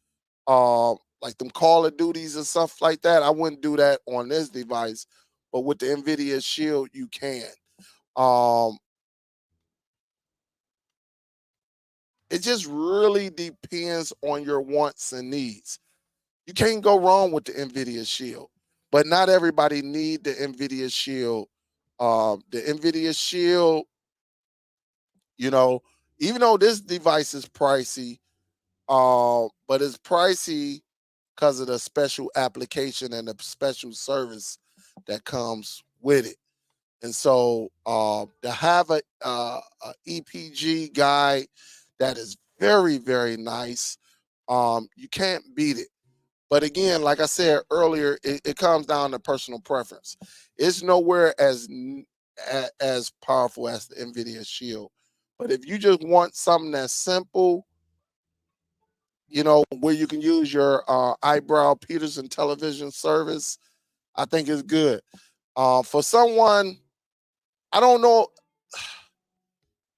Speaker 1: Like them Call of Duties and stuff like that. I wouldn't do that on this device. But with the NVIDIA Shield, you can. Um, it just really depends on your wants and needs. You can't go wrong with the NVIDIA Shield, but not everybody need the NVIDIA Shield. The NVIDIA Shield, you know, even though this device is pricey, but it's pricey because of the special application and the special service that comes with it. And so to have a EPG guide that is very, very nice, you can't beat it. But again, like I said earlier, it comes down to personal preference. It's nowhere as powerful as the NVIDIA Shield. But if you just want something that's simple, where you can use your eyebrow Peterson television service, I think is good. For someone, I don't know,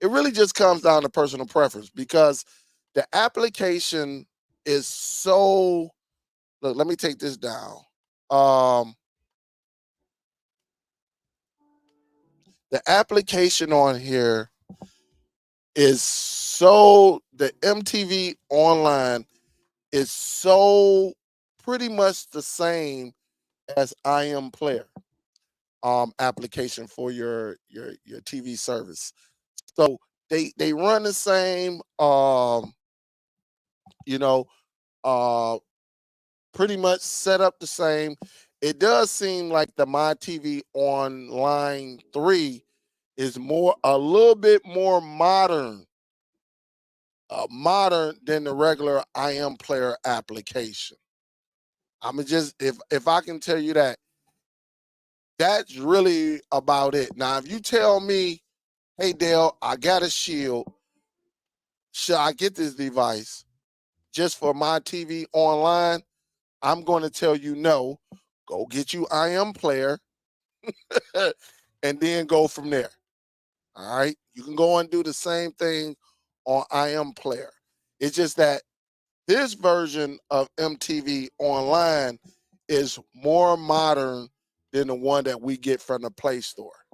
Speaker 1: it really just comes down to personal preference because the application is so. Look, let me take this down. Um, the application on here is so, the MTV online is so pretty much the same as I Am Player application for your TV service. So they run the same, you know, uh pretty much set up the same. It does seem like the My TV Online 3 is a little bit more modern than the regular I Am Player application. I'm just, if I can tell you that, that's really about it. Now, if you tell me, hey Dale, I got a Shield, should I get this device just for My TV Online? I'm going to tell you no. Go get you I Am Player and then go from there. All right. You can go and do the same thing on I Am Player. It's just that this version of MTV Online is more modern than the one that we get from the Play Store.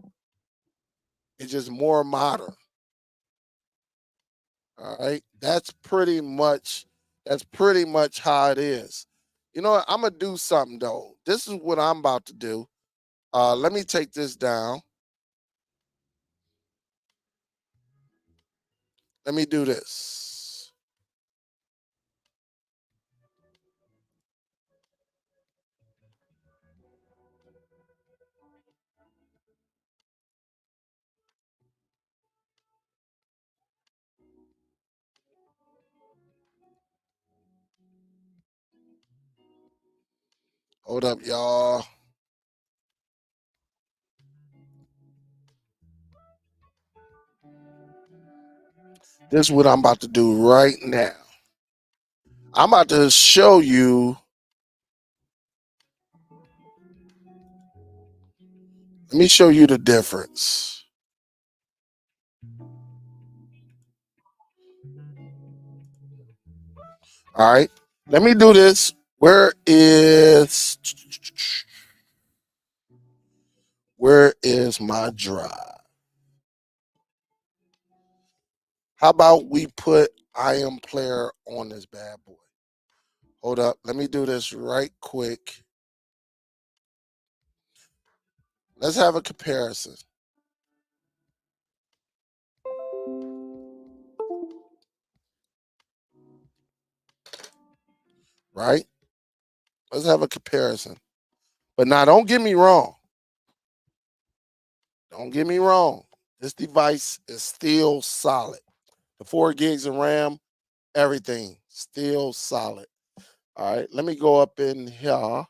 Speaker 1: It's just more modern. All right. That's pretty much how it is. You know what? I'm gonna do something though. This is what I'm about to do. Let me take this down. Let me do this. Hold up, y'all. This is what I'm about to do right now. I'm about to show you. Let me show you the difference. All right. Let me do this. Where is my drive? How about we put I Am Player on this bad boy? Hold up. Let me do this right quick. Let's have a comparison. Right? Let's have a comparison. But now don't get me wrong. Don't get me wrong. This device is still solid. The 4 gigs of RAM, everything still solid. All right, let me go up in here.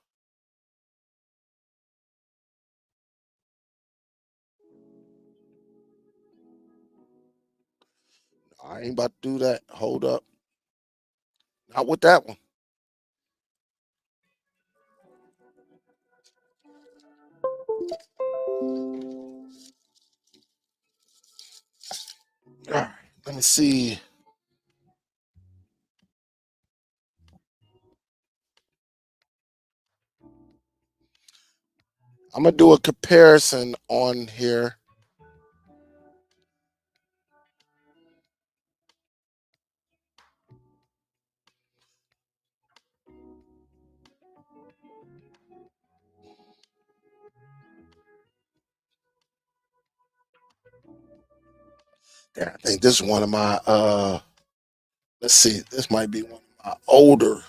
Speaker 1: I ain't about to do that. Hold up. Not with that one. All right, let me see. I'm gonna do a comparison on here. Yeah, I think this is one of my let's see, this might be one of my older.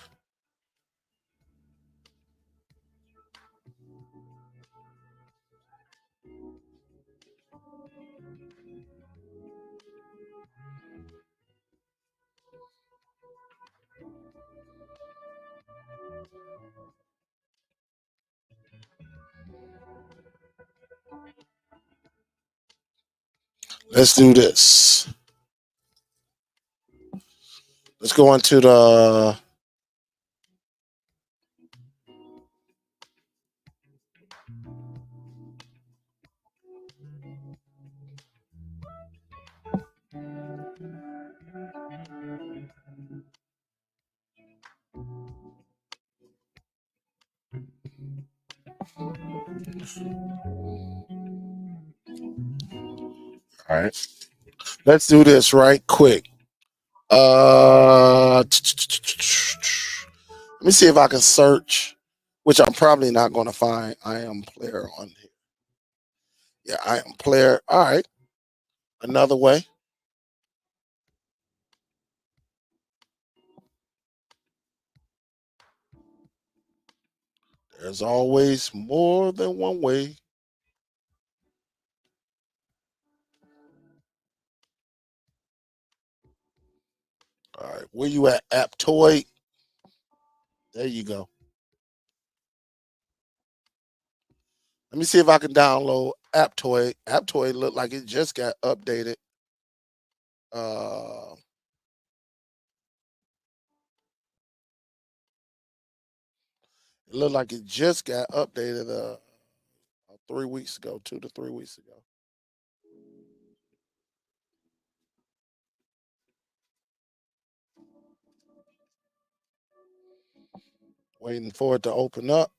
Speaker 1: Let's do this. Let's go into the all right. Let's do this right quick. Let me see if I can search, which I'm probably not going to find. I am player on here. Yeah, I am player. All right. Another way. There's always more than one way. All right. Where you at? Aptoid. There you go. Let me see if I can download Aptoid. Aptoid looked like it just got updated. Uh, it looked like it just got updated 3 weeks ago, 2 to 3 weeks ago. Waiting for it to open up.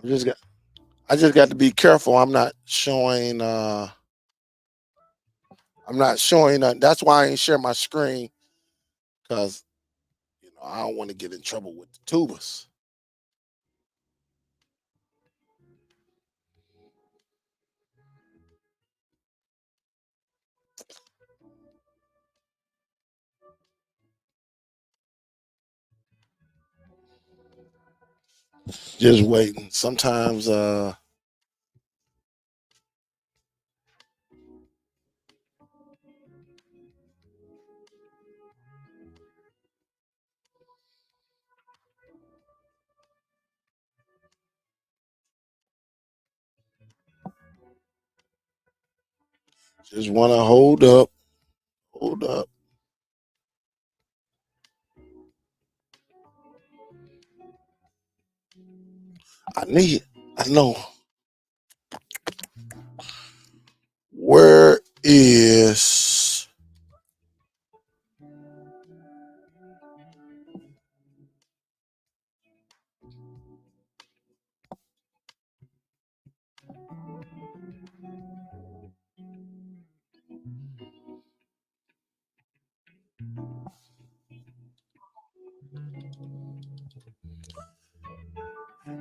Speaker 1: I'm just got I just got to be careful. I'm not showing that's why I ain't share my screen, because I don't want to get in trouble with the tubers. Just waiting. Sometimes just want to hold up. I know. Where is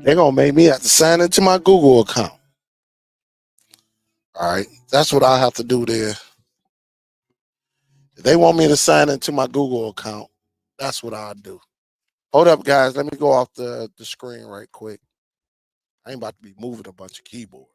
Speaker 1: they're gonna make me have to sign into my Google account. All right. That's what I have to do there. If they want me to sign into my Google account, that's what I'll do. Hold up, guys. Let me go off the screen right quick. I ain't about to be moving a bunch of keyboards.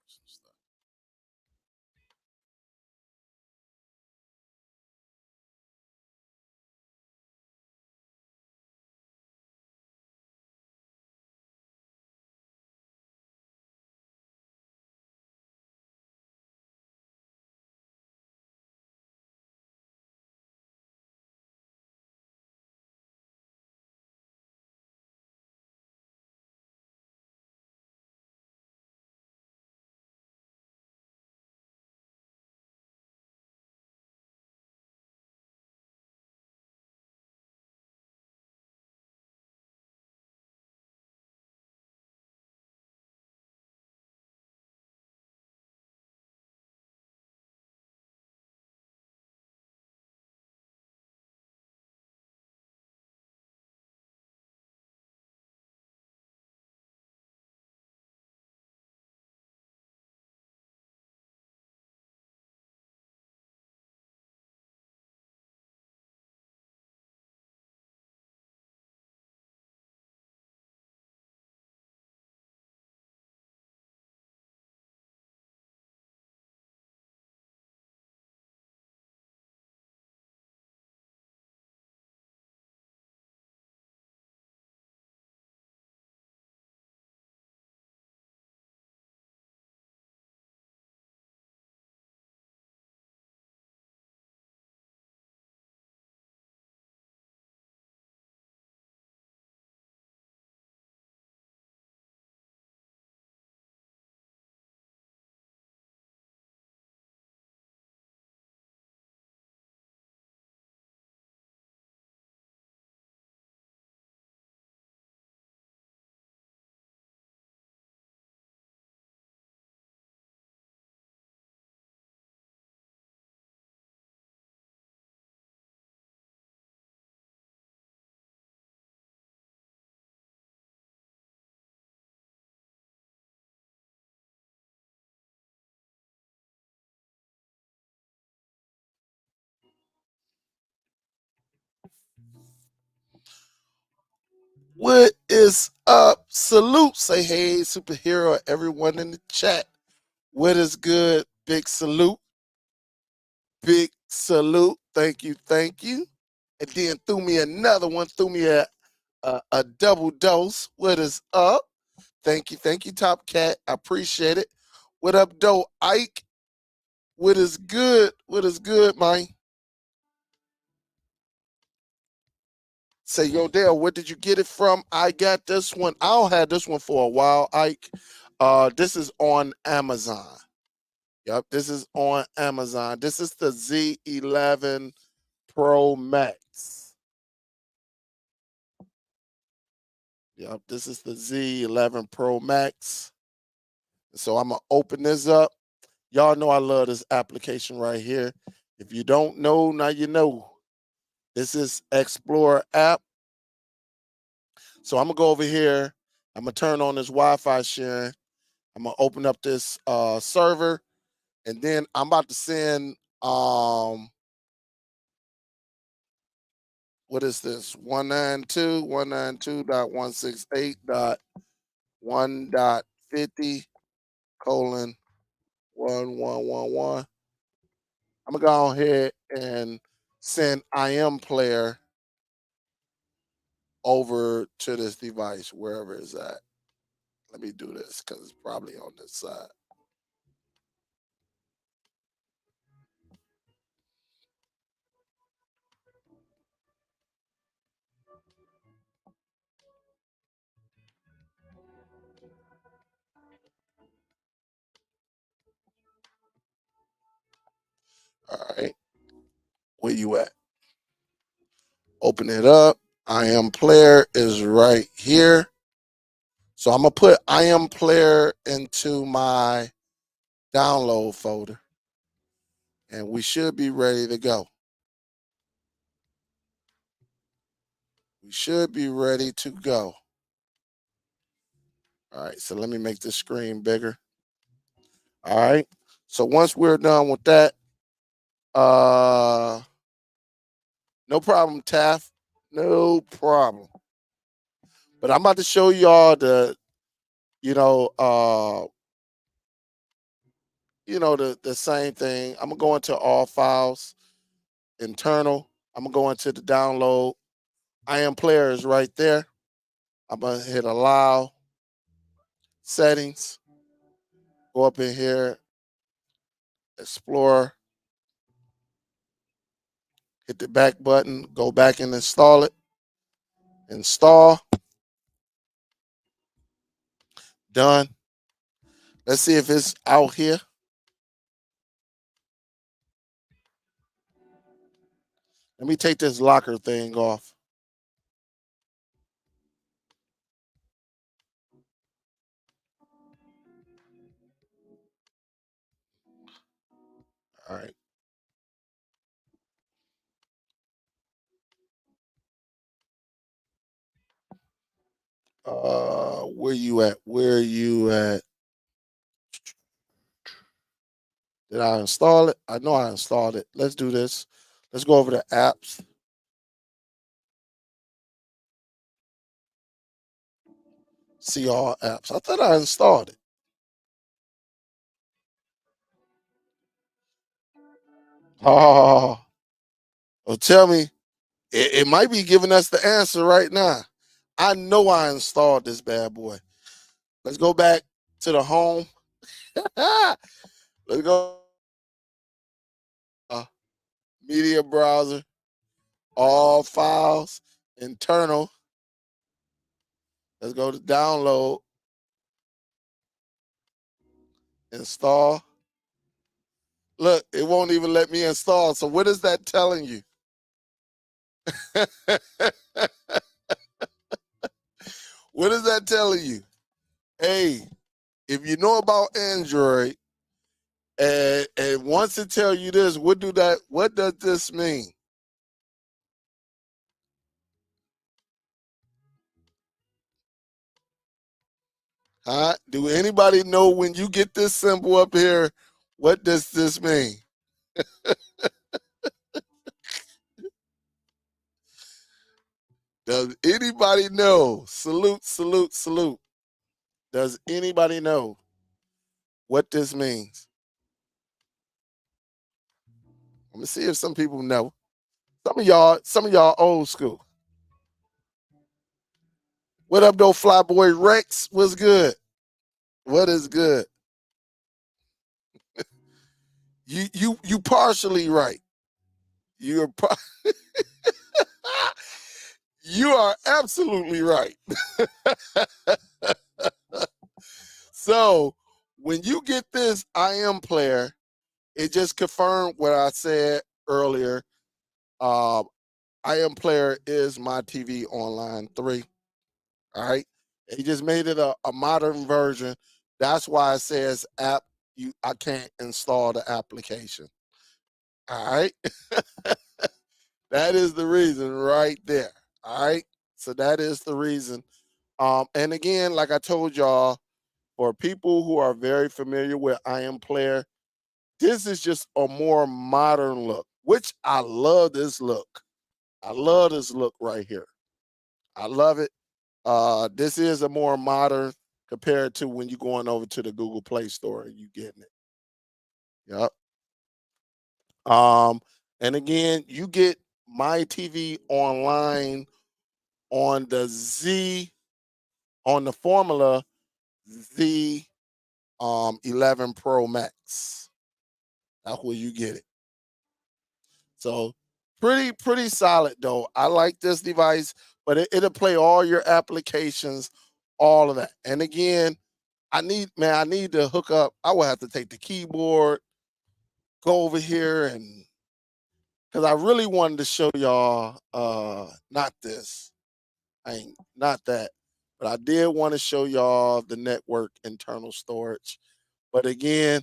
Speaker 1: What is up? Salute. Say hey, superhero, everyone in the chat. What is good? Big salute. Big salute. Thank you. Thank you. And then threw me another one, threw me a double dose. What is up? Thank you. Thank you, Top Cat. I appreciate it. What up, Doe Ike? What is good? What is good, man? Say, yo, Dale, where did you get it from? I got this one. I'll have this one for a while, Ike. This is on Amazon. Yep, this is on Amazon. This is the Z11 Pro Max. Yep, this is the Z11 Pro Max. So I'm going to open this up. Y'all know I love this application right here. If you don't know, now you know. This is Explorer app. So I'm going to go over here. I'm going to turn on this Wi-Fi sharing. I'm going to open up this server. And then I'm about to send, what is this? 192.168.1.50:1111. I'm going to go ahead and send IM player over to this device, wherever it's at. Let me do this because it's probably on this side. All right. Where you at? Open it up. IM player is right here. So I'm going to put IM player into my download folder. And we should be ready to go. We should be ready to go. All right. So let me make this screen bigger. All right. So once we're done with that, no problem, Taff. No problem. But I'm about to show y'all the, the same thing. I'm gonna go into all files, internal. I'm gonna go into the download. IM player is right there. I'm gonna hit allow, settings, go up in here, explore, hit the back button, go back and install it. Install. Done. Let's see if it's out here. Let me take this locker thing off. All right. Where you at? Where you at? Did I install it? I know I installed it. Let's do this. Let's go over to apps. See all apps. I thought I installed it. Oh, well, tell me. It might be giving us the answer right now. I know I installed this bad boy. Let's go back to the home. Let's go. Media browser, all files, internal. Let's go to download, install. Look, it won't even let me install. So what is that telling you? What is that telling you? Hey, if you know about Android, and once it tell you this, what does this mean? Huh? Do anybody know when you get this symbol up here, what does this mean? Does anybody know? Salute, salute, salute. Does anybody know what this means? Let me see if some people know. Some of y'all old school. What up, though, Flyboy Rex? What's good? What is good? You partially right. You're you are absolutely right. So when you get this I am player, it just confirmed what I said earlier. I am player is my TV online 3. All right. He just made it a modern version. That's why it says app. I can't install the application. All right. That is the reason right there. All right. So that is the reason. And again, like I told y'all, for people who are very familiar with I am player, this is just a more modern look, which I love this look. I love this look right here. I love it. This is a more modern compared to when you're going over to the Google Play Store and you getting it. Yep. And again, you get my TV online on the on the Formula Z 11 Pro Max. That's where you get it. So pretty solid though. I like this device, but it'll play all your applications, all of that. And again, I need to hook up. I will have to take the keyboard, go over here, and because I really wanted to show y'all not this. I ain't not that, but I did want to show y'all the network internal storage. But again,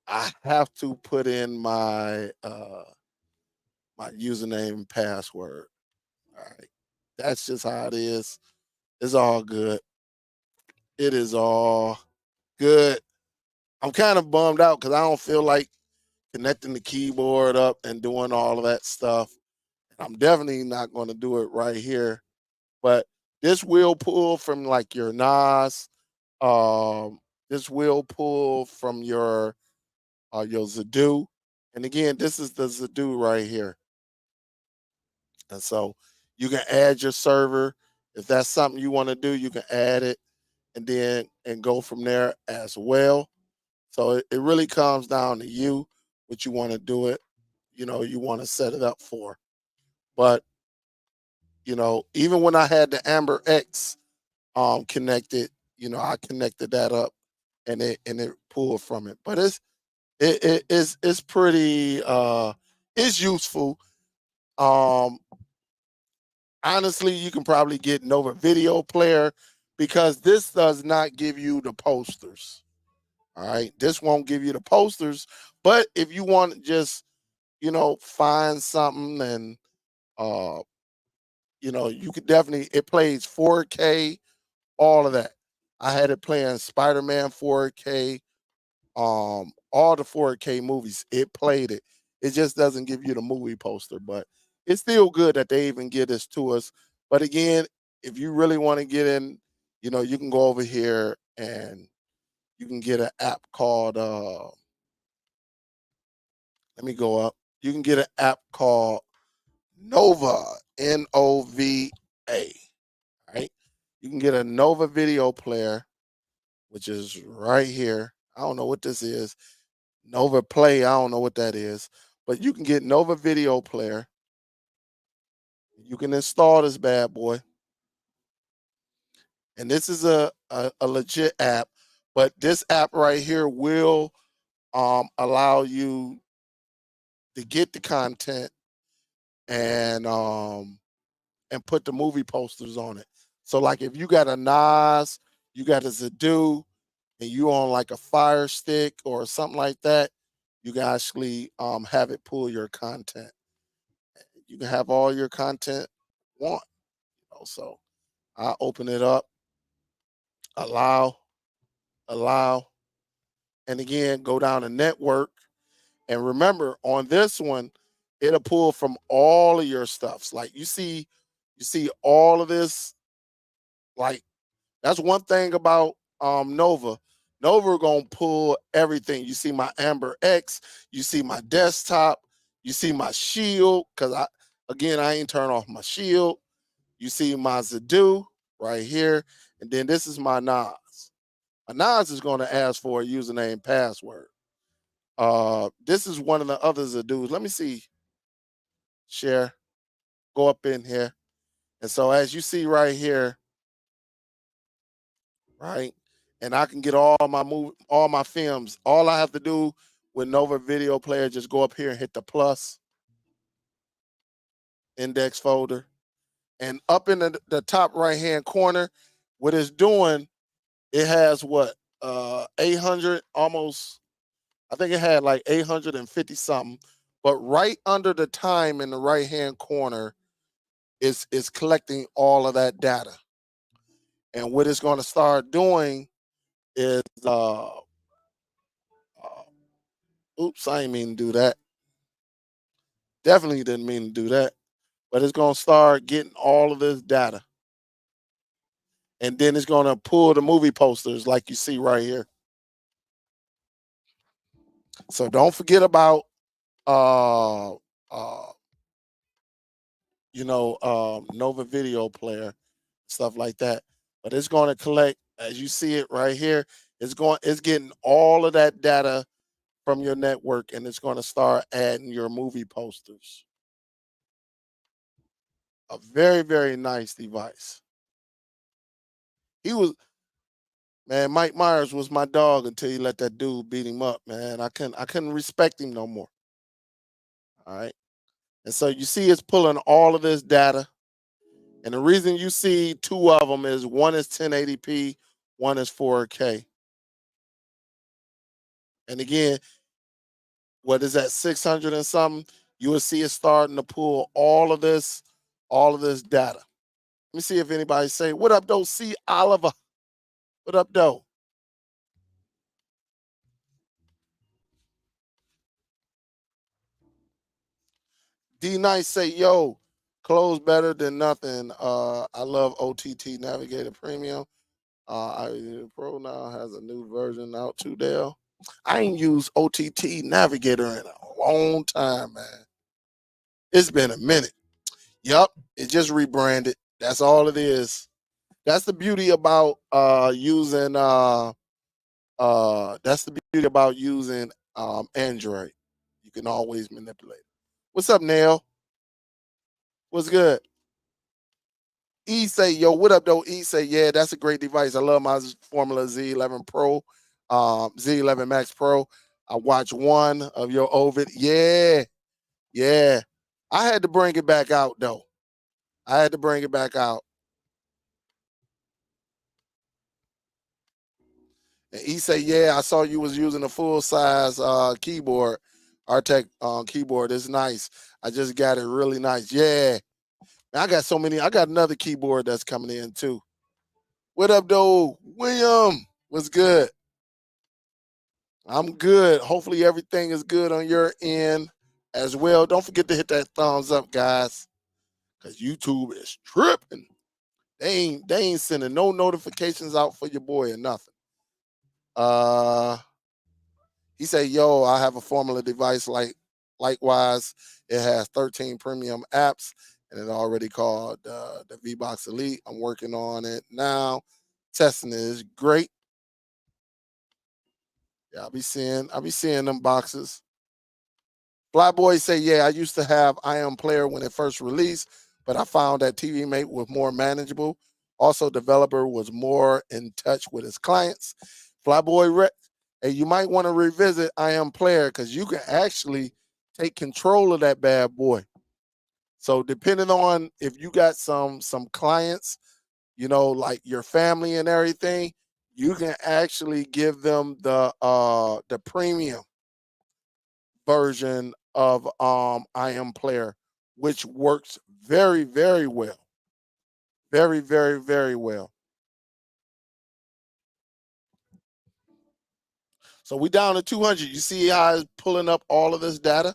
Speaker 1: I have to put in my username and password. All right. That's just how it is. It's all good. It is all good. I'm kind of bummed out because I don't feel like connecting the keyboard up and doing all of that stuff. I'm definitely not going to do it right here. But this will pull from like your NAS. This will pull from your Zadoo. And again, this is the Zadoo right here. And so you can add your server. If that's something you want to do, you can add it and go from there as well. So it really comes down to you, what you want to do it, you want to set it up for. But, even when I had the Amber X connected, I connected that up and it pulled from it. But it's pretty it's useful. Um Honestly, you can probably get Nova Video Player because this does not give you the posters. All right. This won't give you the posters. But if you want to just, find something and, uh, you could definitely, it plays 4K, all of that. I had it playing Spider Man 4K, all the 4K movies. It played it. It just doesn't give you the movie poster, but it's still good that they even give this to us. But again, if you really want to get in, you can go over here and you can get an app called let me go up. You can get an app called Nova, Nova. Right? You can get a Nova video player, which is right here. I don't know what this is. Nova Play, I don't know what that is. But you can get Nova video player. You can install this bad boy. And this is a legit app. But this app right here will allow you to get the content and put the movie posters on it. So like if you got a Nas, you got a Zadoo, and you on like a Fire Stick or something like that, you can actually have it pull your content. You can have all your content want. So I open it up, allow, allow, and again go down to network. And remember, on this one, it'll pull from all of your stuffs. Like you see, You see all of this, like that's one thing about Nova. Nova gonna pull everything. You see my Amber X, you see my desktop, you see my shield, because I ain't turn off my shield. You see my Zadu right here, and then this is my NAS. My NAS is gonna ask for a username and password. This is one of the other Zadus. Let me see. Share. Go up in here. And so as you see right here, right? And I can get all my films. All I have to do with Nova Video Player, just go up here and hit the plus index folder. And up in the top right hand corner, what it's doing, it has what 800 almost. I think it had like 850 something. But right under the time in the right hand corner is collecting all of that data. And what it's going to start doing is oops, I didn't mean to do that. Definitely didn't mean to do that. But it's going to start getting all of this data. And then it's going to pull the movie posters like you see right here. So don't forget about, uh, uh, Nova Video Player, stuff like that. But it's going to collect, as you see it right here, it's getting all of that data from your network, and it's going to start adding your movie posters. A very, very nice device. He was, man, Mike Myers was my dog until he let that dude beat him up, man. I couldn't respect him no more. All right. And so you see it's pulling all of this data. And the reason you see two of them is one is 1080p, one is 4K. And again, what is that, 600 and something? You will see it starting to pull all of this data. Let me see if anybody say, what up, though? C. Oliver. What up, though? D Nice say, yo, clothes better than nothing. I love OTT Navigator Premium. I Pro now has a new version out too, Dale. I ain't used OTT Navigator in a long time, man. It's been a minute. Yup, it just rebranded. That's all it is. That's the beauty about using that's the beauty about using Android. You can always manipulate it. What's up, Nail? What's good? E say, yo, what up, though? E say, yeah, that's a great device. I love my Formula Z11 Pro, Z11 Max Pro. I watched one of your Ovid. Yeah, yeah. I had to bring it back out, though. I had to bring it back out. And he say, yeah, I saw you was using a full size keyboard. Artec keyboard is nice. I just got it really nice. Yeah. I got so many. I got another keyboard that's coming in too. What up, though? William, what's good? I'm good. Hopefully everything is good on your end as well. Don't forget to hit that thumbs up, guys, because YouTube is tripping. They ain't sending no notifications out for your boy or nothing. Uh he said, yo, I have a Formula device likewise. It has 13 premium apps and it already called the V-Box Elite. I'm working on it now. Testing is great. Yeah, I'll be seeing them boxes. Fly Boy say, yeah, I used to have I Am Player when it first released, but I found that TV Mate was more manageable. Also, developer was more in touch with his clients. Flyboy, hey, you might want to revisit I Am Player because you can actually take control of that bad boy. So depending on if you got some clients, like your family and everything, you can actually give them the premium version of I Am Player, which works very, very well. Very, very, very well. So we down to 200. You see how it's pulling up all of this data?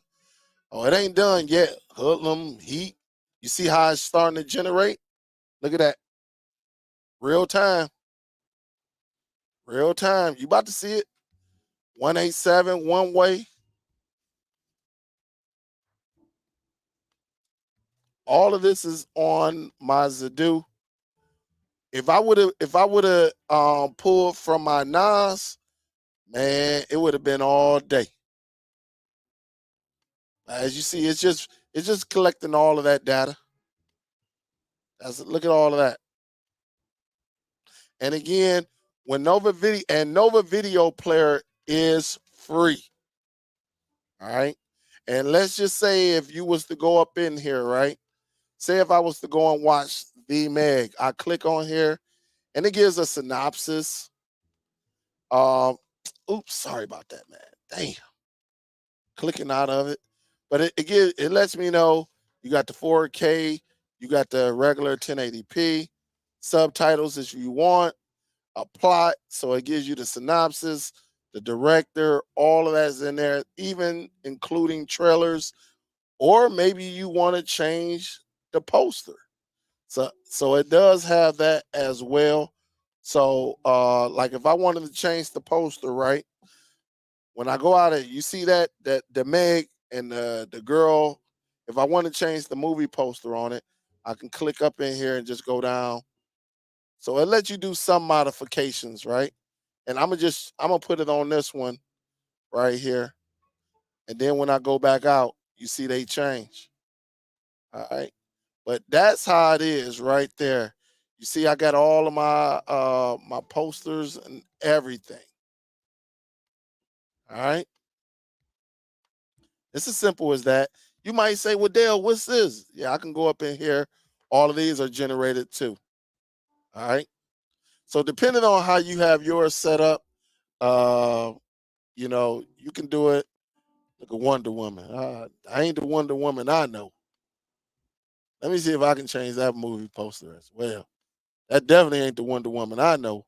Speaker 1: Oh, it ain't done yet. Hoodlum, Heat. You see how it's starting to generate? Look at that. Real time. Real time. You about to see it. 187 one way. All of this is on my Zedu. If I would have pulled from my NAS, man, it would have been all day. As you see, it's just collecting all of that data. Look at all of that. And again, when Nova Video Player is free. All right. And let's just say if you was to go up in here, right? Say if I was to go and watch the Meg, I click on here and it gives a synopsis. Oops, sorry about that, man. Damn. Clicking out of it. But it lets me know you got the 4K, you got the regular 1080p, subtitles if you want, a plot. So it gives you the synopsis, the director, all of that's in there, even including trailers. Or maybe you want to change the poster. So it does have that as well. So like if I wanted to change the poster, right? When I go out, you see that the Meg and the girl. If I want to change the movie poster on it, I can click up in here and just go down. So it lets you do some modifications, right? And I'm gonna put it on this one right here. And then when I go back out, you see they change. All right. But that's how it is right there. You see, I got all of my posters and everything. All right. It's as simple as that. You might say, well, Dale, what's this? Yeah, I can go up in here. All of these are generated too. All right. So depending on how you have yours set up, uh, you can do it like a Wonder Woman. I ain't the Wonder Woman I know. Let me see if I can change that movie poster as well. That definitely ain't the Wonder Woman I know.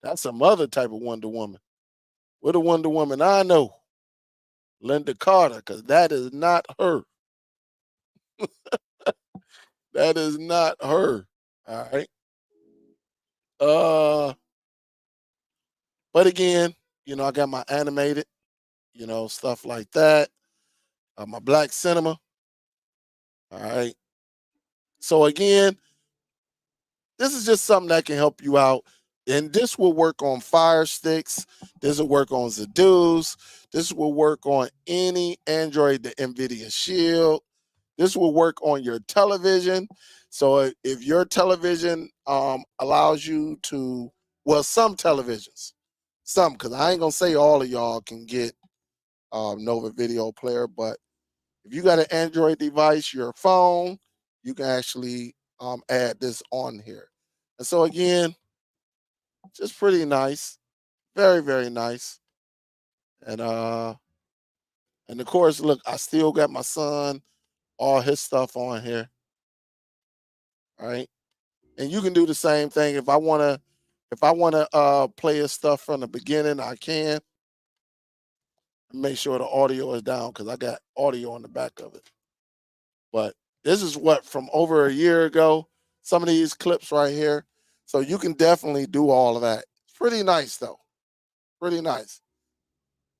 Speaker 1: That's some other type of Wonder Woman. What the Wonder Woman I know? Linda Carter, because that is not her. That is not her. All right. Uh, but again, I got my animated, stuff like that. My black cinema. All right. So again, this is just something that can help you out. And this will work on Fire Sticks. This will work on Zeus. This will work on any Android, the NVIDIA Shield. This will work on your television. So if your television allows you to, well, some televisions, because I ain't gonna say all of y'all can get Nova Video Player, but if you got an Android device, your phone, you can actually add this on here. And so again, just pretty nice, very very nice. And of course, look, I still got my son, all his stuff on here. All right. And you can do the same thing. If I wanna play his stuff from the beginning, I can. Make sure the audio is down because I got audio on the back of it. But this is what from over a year ago. Some of these clips right here. So you can definitely do all of that. It's pretty nice though. Pretty nice.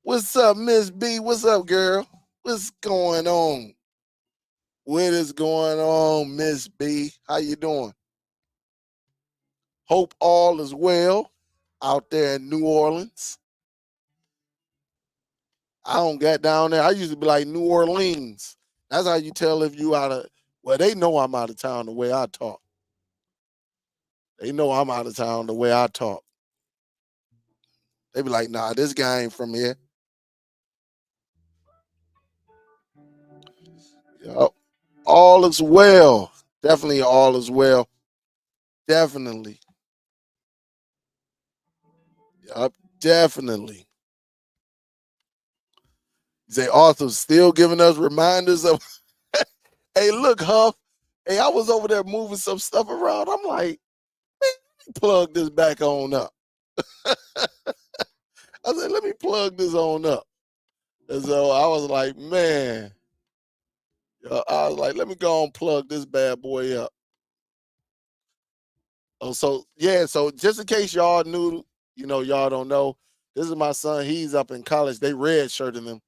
Speaker 1: What's up, Miss B? What's up, girl? What's going on? What is going on, Miss B? How you doing? Hope all is well out there in New Orleans. I don't get down there. I used to be like New Orleans. That's how you tell if you out of. Well, they know I'm out of town the way I talk. They know I'm out of town the way I talk. They be like, nah, this guy ain't from here. Yep. All is well. Definitely all is well. Definitely. Yep. Definitely. Say Arthur's still giving us reminders of hey, look, Huff. Hey, I was over there moving some stuff around. I'm like, man, plug this back on up. I said, let me plug this on up. And so I was like, man, I was like, let me go and plug this bad boy up. Oh, so yeah, so just in case y'all knew, y'all don't know, this is my son. He's up in college. They red shirting him.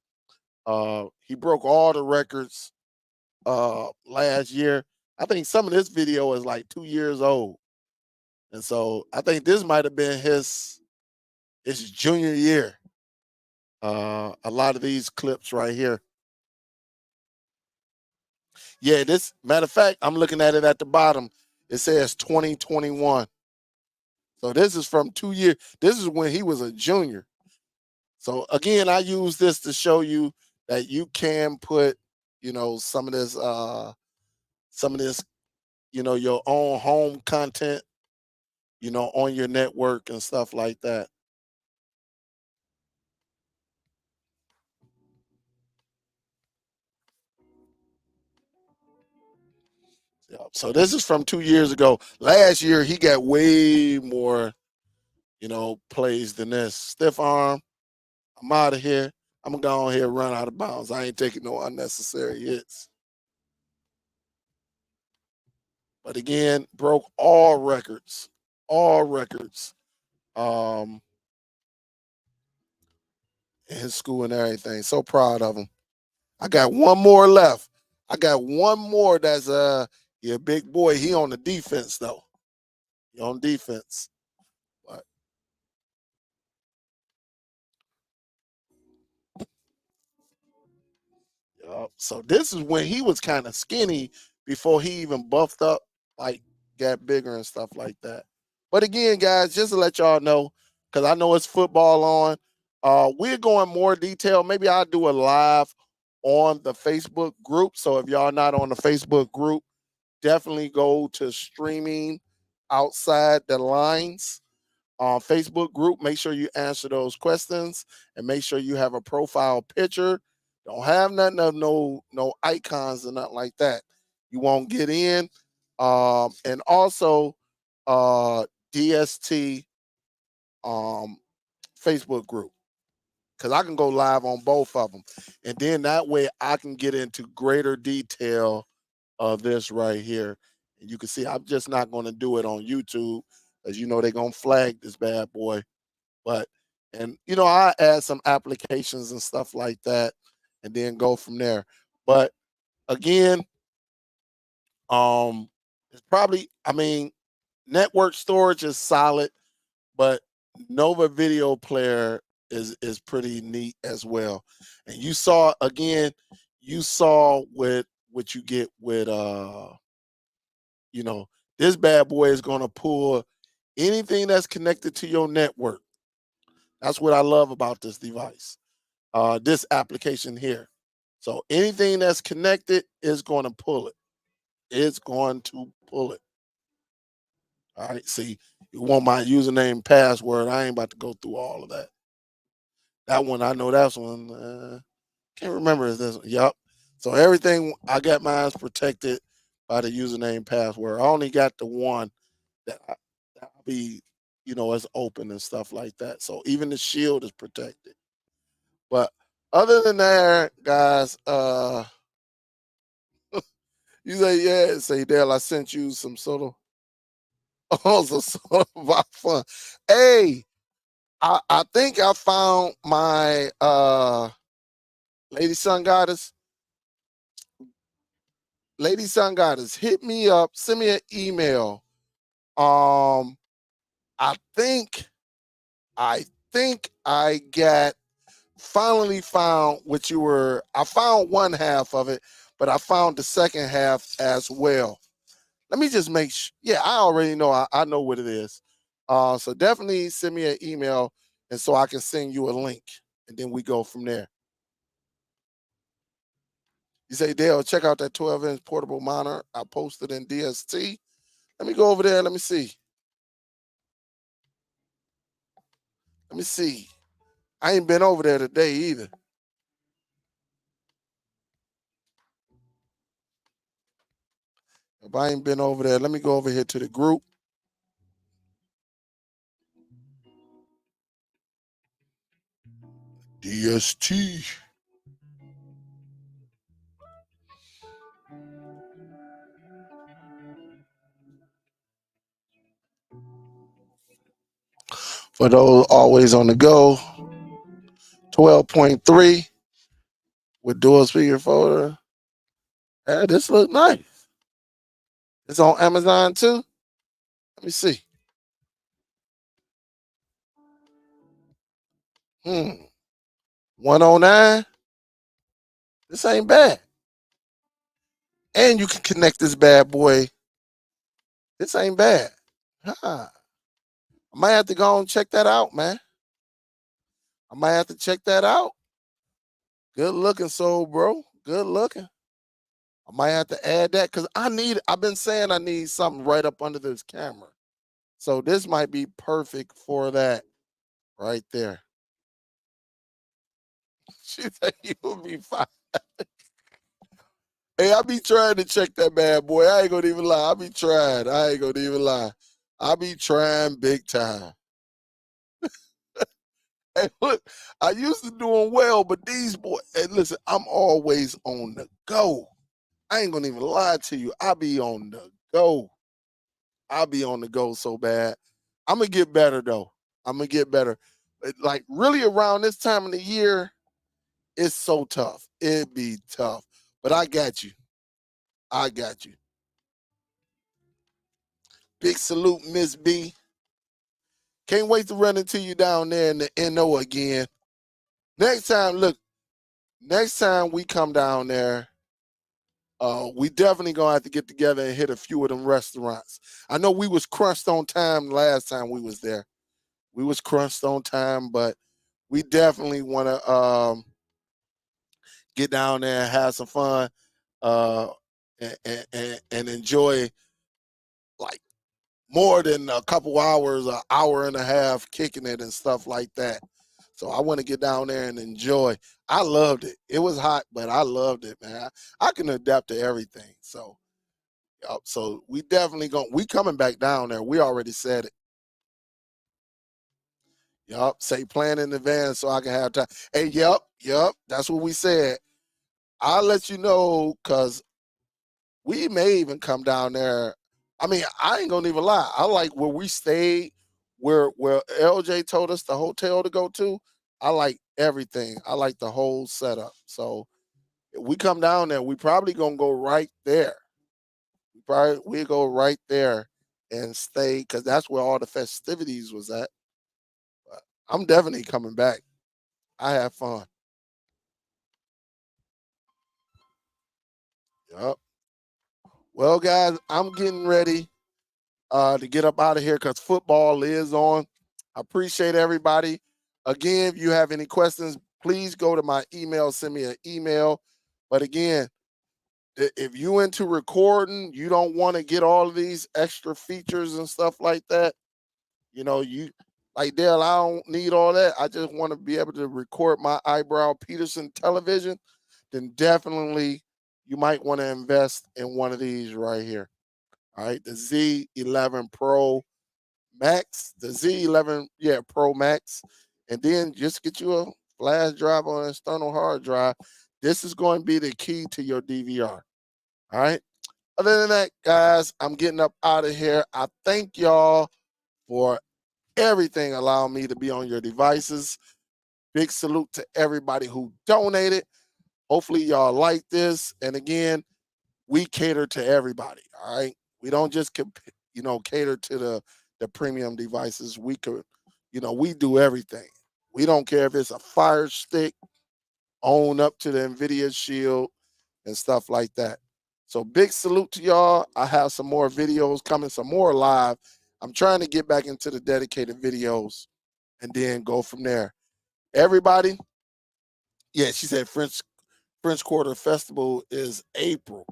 Speaker 1: He broke all the records last year. I think some of this video is like 2 years old. And so I think this might have been his junior year. A lot of these clips right here. Yeah, this matter of fact, I'm looking at it at the bottom. It says 2021. So this is from 2 years. This is when he was a junior. So again, I use this to show you that you can put, some of this, your own home content, on your network and stuff like that. Yeah. So this is from 2 years ago. Last year he got way more, plays than this. Stiff arm. I'm out of here. I'm gonna go on here and run out of bounds. I ain't taking no unnecessary hits. But again, broke all records. All records. Um in his school and everything. So proud of him. I got one more left. I got one more that's yeah, big boy. He on the defense though. He on defense. But so this is when he was kind of skinny before he even buffed up, like got bigger and stuff like that. But again, guys, just to let y'all know, because I know it's football on. We're going more detail. Maybe I'll do a live on the Facebook group. So if y'all not on the Facebook group, definitely go to streaming outside the lines Facebook group. Make sure you answer those questions and make sure you have a profile picture. Don't have nothing of no icons or nothing like that. You won't get in. And also DST um, Facebook group because I can go live on both of them, and then that way I can get into greater detail of this right here. And you can see I'm just not going to do it on YouTube, as they're gonna flag this bad boy. But I add some applications and stuff like that, and then go from there. But again, it's probably network storage is solid, but Nova Video Player is pretty neat as well. And you saw what you get with you know, this bad boy is gonna pull anything that's connected to your network. That's what I love about this device. This application here. So anything that's connected is going to pull it. It's going to pull it. All right. See, you want my username and password. I ain't about to go through all of that. That one, I know that's one. Can't remember is this one. Yep. So everything I got mine's protected by the username password. I only got the one that'll be, as open and stuff like that. So even the shield is protected. But other than that, guys, you say, yeah, say, Dale, I sent you some sort of, oh, some sort of about fun. Hey, I think I found my Lady Sun Goddess. Lady Sun Goddess, hit me up, send me an email. Um, I think, I think I got finally found what you were. I found one half of it, but I found the second half as well. Let me just make sure. Yeah, I already know. I know what it is. So definitely send me an email, and so I can send you a link, and then we go from there. You say, Dale, check out that 12-inch portable monitor I posted in DST. Let me go over there. Let me see. Let me see. I ain't been over there today either. If I ain't been over there, let me go over here to the group. DST. For those always on the go, 12.3 with dual speaker folder. Hey, this look nice. It's on Amazon too. Let me see. 109. This ain't bad. And you can connect this bad boy. This ain't bad. Huh. I might have to go and check that out, man. I might have to check that out. Good looking, soul, bro. Good looking. I might have to add that because I've been saying I need something right up under this camera. So this might be perfect for that right there. She said you'll be fine. Hey, I be trying to check that bad boy. I ain't gonna even lie. I be trying. I ain't gonna even lie. I be trying big time. Hey, look, I used to doing well, but these boys, hey, listen, I'm always on the go. I ain't gonna even lie to you. I be on the go. I be on the go so bad. I'm gonna get better though. I'm gonna get better. Like really around this time of the year, it's so tough. It be tough. But I got you. I got you. Big salute, Miss B. Can't wait to run into you down there in the NO again. Next time, look, next time we come down there, we definitely gonna have to get together and hit a few of them restaurants. I know we was crunched on time last time we was there. We was crunched on time, but we definitely want to get down there and have some fun uh, and enjoy like more than a couple hours, an hour and a half kicking it and stuff like that. So I want to get down there and enjoy. I loved it. It was hot, but I loved it, man. I can adapt to everything. So we definitely we coming back down there. We already said it. Yup. Say plan in advance so I can have time. Hey, yup. That's what we said. I'll let you know because we may even come down there. I mean, I ain't gonna even lie. I like where we stayed, where LJ told us the hotel to go to. I like everything. I like the whole setup. So if we come down there, we probably gonna go right there. We go right there and stay because that's where all the festivities was at. But I'm definitely coming back. I have fun. Yep. Well, guys, I'm getting ready to get up out of here because football is on. I appreciate everybody. Again, if you have any questions, please go to my email, send me an email. But again, if you into recording, you don't want to get all of these extra features and stuff like that. You like Dale, I don't need all that. I just want to be able to record my eyebrow Peterson television. Then definitely you might want to invest in one of these right here. All right, the Z11 Pro Max, the Z11, yeah, Pro Max, and then just get you a flash drive or an external hard drive. This is going to be the key to your DVR. All right. Other than that, guys, I'm getting up out of here. I thank y'all for everything allowing me to be on your devices. Big salute to everybody who donated. Hopefully, y'all like this. And again, we cater to everybody. All right. We don't just cater to the premium devices. We could, we do everything. We don't care if it's a Fire Stick, own up to the Nvidia Shield and stuff like that. So big salute to y'all. I have some more videos coming, some more live. I'm trying to get back into the dedicated videos and then go from there. Everybody, yeah, she said French Quarter Festival is April.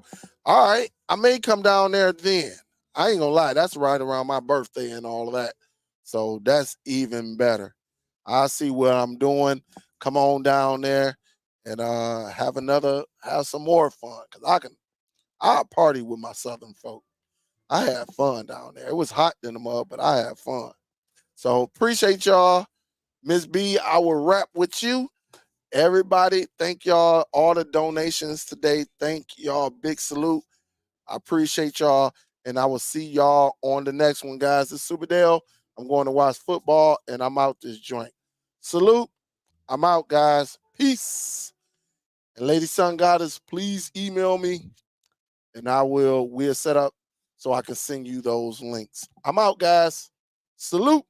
Speaker 1: All right, I may come down there then. I ain't gonna lie, that's right around my birthday and all of that. So that's even better. I see what I'm doing. Come on down there and have some more fun. Cause I'll party with my southern folk. I had fun down there. It was hot in the mud, but I had fun. So appreciate y'all. Miss B, I will wrap with you. Everybody, thank y'all. All the donations today. Thank y'all. Big salute. I appreciate y'all. And I will see y'all on the next one, guys. It's Superdell. I'm going to watch football, and I'm out this joint. Salute. I'm out, guys. Peace. And Lady Sun Goddess, please email me, and we'll set up so I can send you those links. I'm out, guys. Salute.